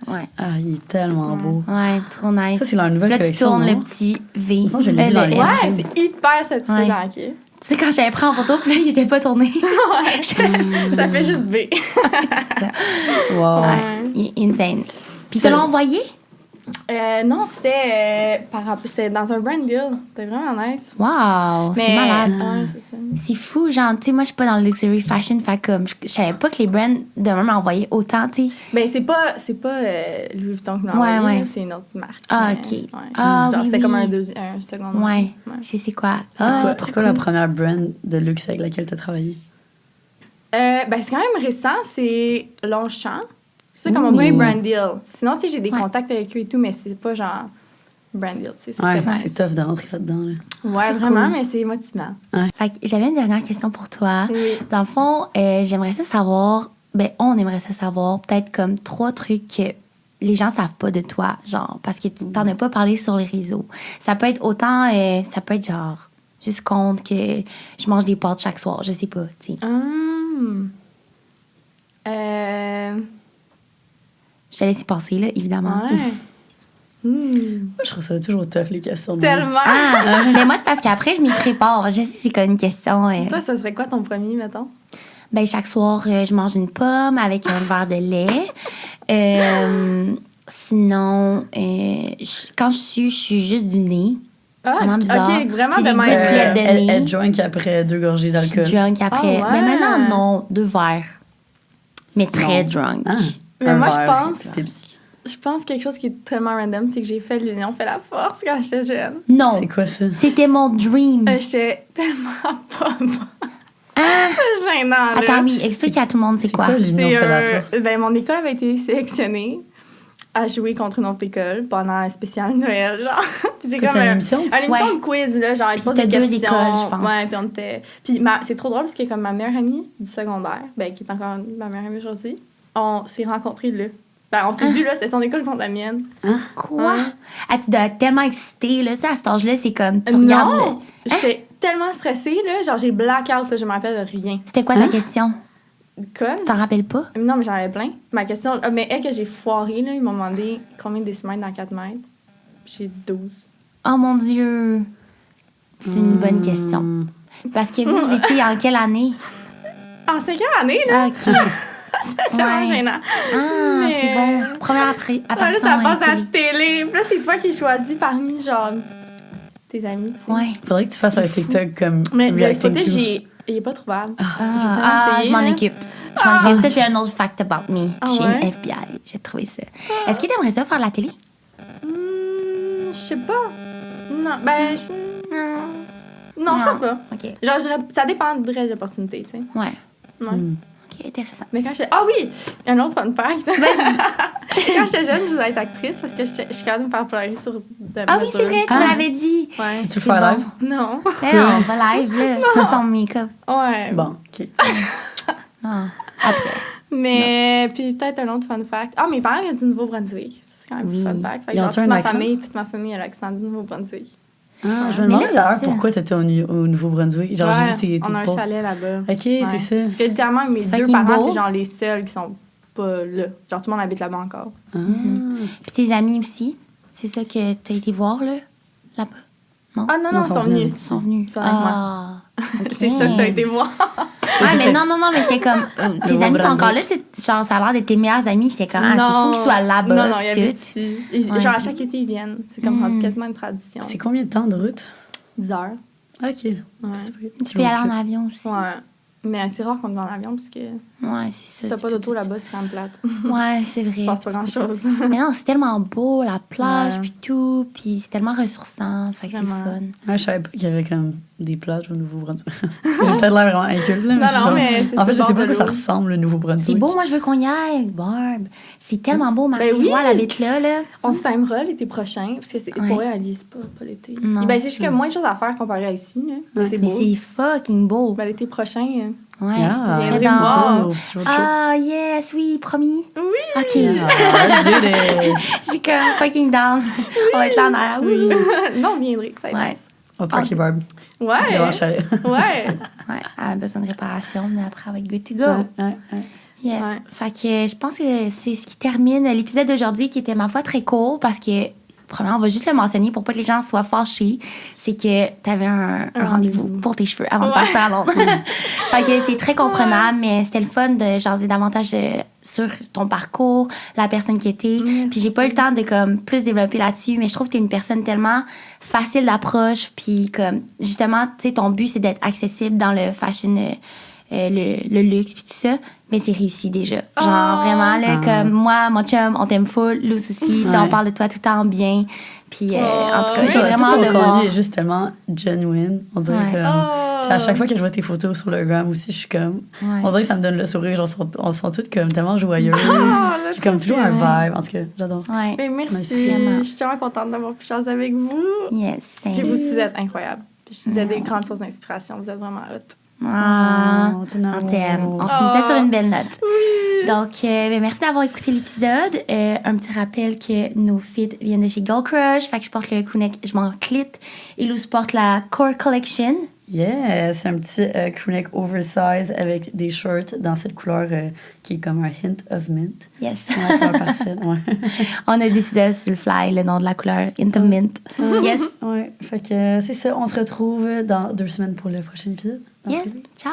Ouais. Ah, il est tellement Ouais. beau. Ouais, trop nice. Ça, c'est leur nouvelle Là, tu collection. tournes non? le petit V. me semble que je l'ai vu dans les- S. Ouais, c'est hyper satisfaisant, OK? Tu sais, quand j'avais pris en photo, puis là, il était pas tourné. Ça fait juste B. Wow. Ouais, il est insane. Puis Ça- tu l'as envoyé? Non, c'était dans un brand deal. C'était vraiment nice. Wow, c'est malade. Ouais, c'est ça. C'est fou, genre, tu sais, moi, je suis pas dans le luxury fashion, fait comme, je savais pas que les brands de même envoyaient autant, tu sais. Ben, c'est pas Louis Vuitton qui m'a Ouais, envoyé, ouais. là, c'est une autre marque. Ah, Mais, ok. ouais. Ah, Genre, oui, c'était oui. comme un second. Ouais, Ouais. je sais c'est quoi. C'est Ah, quoi, trop c'est quoi la cool. première brand de luxe avec laquelle tu as travaillé? Ben, c'est quand même récent, c'est Longchamp. C'est comme Oui. un brand deal. Sinon, tu sais, j'ai des Ouais. contacts avec eux et tout, mais c'est pas genre brand deal, tu sais. Ouais, c'était c'est tough de rentrer là-dedans. Là. Ouais, Très vraiment, cool. mais c'est motivant. Fait que j'avais une dernière question pour toi. Oui. Dans le fond, j'aimerais ça savoir, ben, on aimerait ça savoir, peut-être comme 3 trucs que les gens savent pas de toi, genre, parce que tu t'en as pas parlé sur les réseaux. Ça peut être autant, ça peut être genre, juste compte que je mange des pâtes chaque soir, je sais pas, tu sais. Je te laisse y passer, là, évidemment. Ouais. Moi, je trouve ça toujours tough, les questions. de- Tellement. Ah, mais moi, c'est parce qu'après, je m'y prépare. Je sais c'est quoi une question. Toi, ça serait quoi ton premier, mettons? Ben, chaque soir, je mange une pomme avec un verre de lait. Sinon, quand je suis juste du nez. Ah, Vraiment bizarre. OK, vraiment J'ai de des même. gouttelettes de nez. Elle drunk après 2 gorgées Je suis d'alcool. drunk après. Ah ouais. Mais maintenant, non, 2 verres. Mais très Non. drunk. Ah, Mais un moi, je verre, pense- c'était petit. Je pense que quelque chose qui est tellement random, c'est que j'ai fait l'union fait la force quand j'étais jeune. Non, C'est quoi ça? c'était mon dream. J'étais tellement pas bonne. Ah, C'est gênant, là. attends, oui, explique à tout le monde c'est quoi. l'union fait la force? Ben, mon école avait été sélectionnée à jouer contre une autre école pendant un spécial Noël, genre. Puis c'est C'est comme une émission? une émission Ouais. de quiz, là, genre, ils te Puis posent t'as des 2 questions. écoles, je pense. Ouais, puis on était... Puis c'est trop drôle parce que comme ma meilleure amie du secondaire, ben, qui est encore ma meilleure amie aujourd'hui, on s'est rencontrés là. Ben, on s'est vus là, c'était son école contre la mienne. Quoi? Ouais. Ah, tu dois être tellement excitée, là. Ça, à cet âge-là, c'est comme, tu regardes... Non! Hein? J'étais tellement stressée, là, genre j'ai blackout, là, je me rappelle de rien. C'était quoi ta question? Conne. Tu t'en rappelles pas? Non, mais j'en avais plein. Ma question, mais elle que j'ai foiré, là, ils m'ont demandé combien de décimètres dans 4 mètres. Puis j'ai dit 12. Oh mon Dieu! C'est une bonne question. Parce que vous étiez en quelle année? En 5e année, là, Ah, OK. c'est vraiment gênant. Ah, Mais- c'est bon. Première Ouais, là, apparition ça à la passe à la télé. télé. Puis là, c'est toi qui es choisi parmi, genre, tes amis, tu sais. Ouais. Faudrait que tu fasses un C'est fou. TikTok comme Mais le reacting footage, to. il est pas trouvable. Je m'en là. occupe. Je m'en occupe. Ça, c'est un autre fact about me. Ah Je suis ouais? une FBI. J'ai trouvé ça. Est-ce que tu aimerais ça faire la télé? Je sais pas. Non, ben, non, Non. je pense pas. OK. Genre, je dirais, ça dépendrait de l'opportunité, tu sais. Ouais. Ouais. OK, intéressant. Mais quand j'étais... Ah oui! Un autre fun fact. Quand j'étais jeune, je voulais être actrice parce que je suis capable de me faire pleurer sur de Ah oui, c'est vrai, tu Ah. me l'avais dit. Ouais. Tu le C'est fais en bon. live? Non. Mais non, pas live, là. Comme son make-up. Ouais. Bon, OK. Ah, après. Mais... Puis peut-être un autre fun fact. Ah, mes parents viennent du Nouveau-Brunswick. C'est quand même Oui. un fun fact. Fait que Ils genre, ont-tu un accent? toute ma famille a l'accent du Nouveau-Brunswick. Ah, je me Mais demandais là, d'ailleurs c'est ça. pourquoi t'étais au Nouveau-Brunswick. Genre, j'ai Ouais, vu tes on a un posts. chalet là-bas. OK, Ouais. c'est ça. Parce que littéralement, mes C'est deux fucking parents, beau. c'est genre les seuls qui sont pas là. Genre, tout le monde habite là-bas encore. Ah. Puis tes amis aussi. C'est ça que t'as été voir, là? Là-bas? Non? Ah non, Non, non, ils sont venus. Ils sont venus. Ils sont avec Ah. OK. C'est ça que t'as été voir. Ouais, mais non, mais j'étais comme. tes Nouveau amis sont encore là, Brunswick. tu sais, genre, ça a l'air d'être tes meilleurs amis. J'étais comme, ah, c'est fou qu'ils soient là-bas. Non, non, puis ils tout. habitent ici. Ouais. Genre, à chaque été, ils viennent. C'est comme rendu quasiment une tradition. C'est combien de temps de route? 10 heures. OK. Ouais. Tu peux y aller en avion aussi. Ouais. Mais c'est rare qu'on va en avion parce que Ouais, c'est si ça. t'as tu pas peux d'auto tout- là-bas, c'est quand même plate. Ouais, c'est vrai. Je pense pas Tu peux grand-chose. tout- Mais non, c'est tellement beau, la plage, Ouais. puis tout. Puis c'est tellement ressourçant. Fait que c'est le Vraiment. fun. Ouais, je savais pas qu'il y avait comme des plages au Nouveau-Brunswick. J'ai peut-être l'air vraiment inculte, là. Mais Non, je suis non, genre- mais c'est En fait, je sur sais le pas à bord quoi de ça l'eau. ressemble, le Nouveau-Brunswick. C'est beau, moi, je veux qu'on y aille, Barb. C'est tellement beau, Marie-Loi, oui. elle habite là, là. On se timera l'été prochain parce que c'est Ouais. pour eux, elle lise pas l'été. Non. Ben, c'est juste qu'il y a moins de choses à faire comparé à ici. Là. Mais c'est Mais beau. c'est fucking beau. Ben, l'été prochain. Ouais, Ah, très viendrez dans... me voir. oh, petit road trip. Ah, yes, oui, promis. Oui! OK. Ah, let's do this. Je suis comme fucking down. On va être là en arrière. Oui. non, on viendrait, ça va Ouais. être On va parker Barb. nice. Devant le Ouais! chalet. Ouais! Ouais, elle a besoin de réparation, mais après, elle va être good to go. Ouais. Yes. Ouais. Fait que je pense que c'est ce qui termine l'épisode d'aujourd'hui qui était, ma foi, très court parce que, premièrement, on va juste le mentionner pour pas que les gens soient fâchés. C'est que t'avais un rendez-vous rendez-vous. pour tes cheveux avant de Ouais. partir à Londres. Fait que c'est très comprenable, mais c'était le fun de jaser davantage sur ton parcours, la personne qui était. Merci. Puis j'ai pas eu le temps de comme plus développer là-dessus, mais je trouve que t'es une personne tellement facile d'approche. Puis comme, justement, tu sais, ton but, c'est d'être accessible dans le fashion, le luxe, puis tout ça. Mais c'est réussi déjà. Genre, Oh! vraiment, là, comme moi, mon chum, on t'aime full, Luz aussi. Tu sais, Ouais. on parle de toi tout le temps bien. Puis, en tout cas, Oh! j'ai vraiment hâte de Ton voir. contenu est juste tellement genuine. On dirait Ouais. que... Oh! Puis à chaque fois que je vois tes photos sur le gram aussi, je suis comme... Ouais. On dirait que ça me donne le sourire. Genre, on se sent toutes comme tellement joyeuses. là, J'ai comme toujours un vibe. En tout cas, j'adore. Ouais. Ben, Merci. merci. Vraiment. Je suis tellement contente d'avoir pu jaser avec vous. Yes. Puis vous êtes incroyables. Puis vous êtes des grandes sources d'inspiration. Vous êtes vraiment hot. Ah, Oh, ton on amour. t'aime. On Oh. finissait sur une belle note. Donc, ben, merci d'avoir écouté l'épisode. Un petit rappel que nos fits viennent de chez Girl Crush. Fait que je porte le crewneck, je m'en clit. Et Luz porte la Core Collection. Yes, c'est un petit crewneck oversize avec des shorts dans cette couleur qui est comme un hint of mint. Yes. C'est la couleur parfaite, ouais. On a décidé sur le fly le nom de la couleur Into Mint. Yes. Ouais, fait que c'est ça. On se retrouve dans 2 semaines pour le prochain épisode. Donc, Yes. Ciao.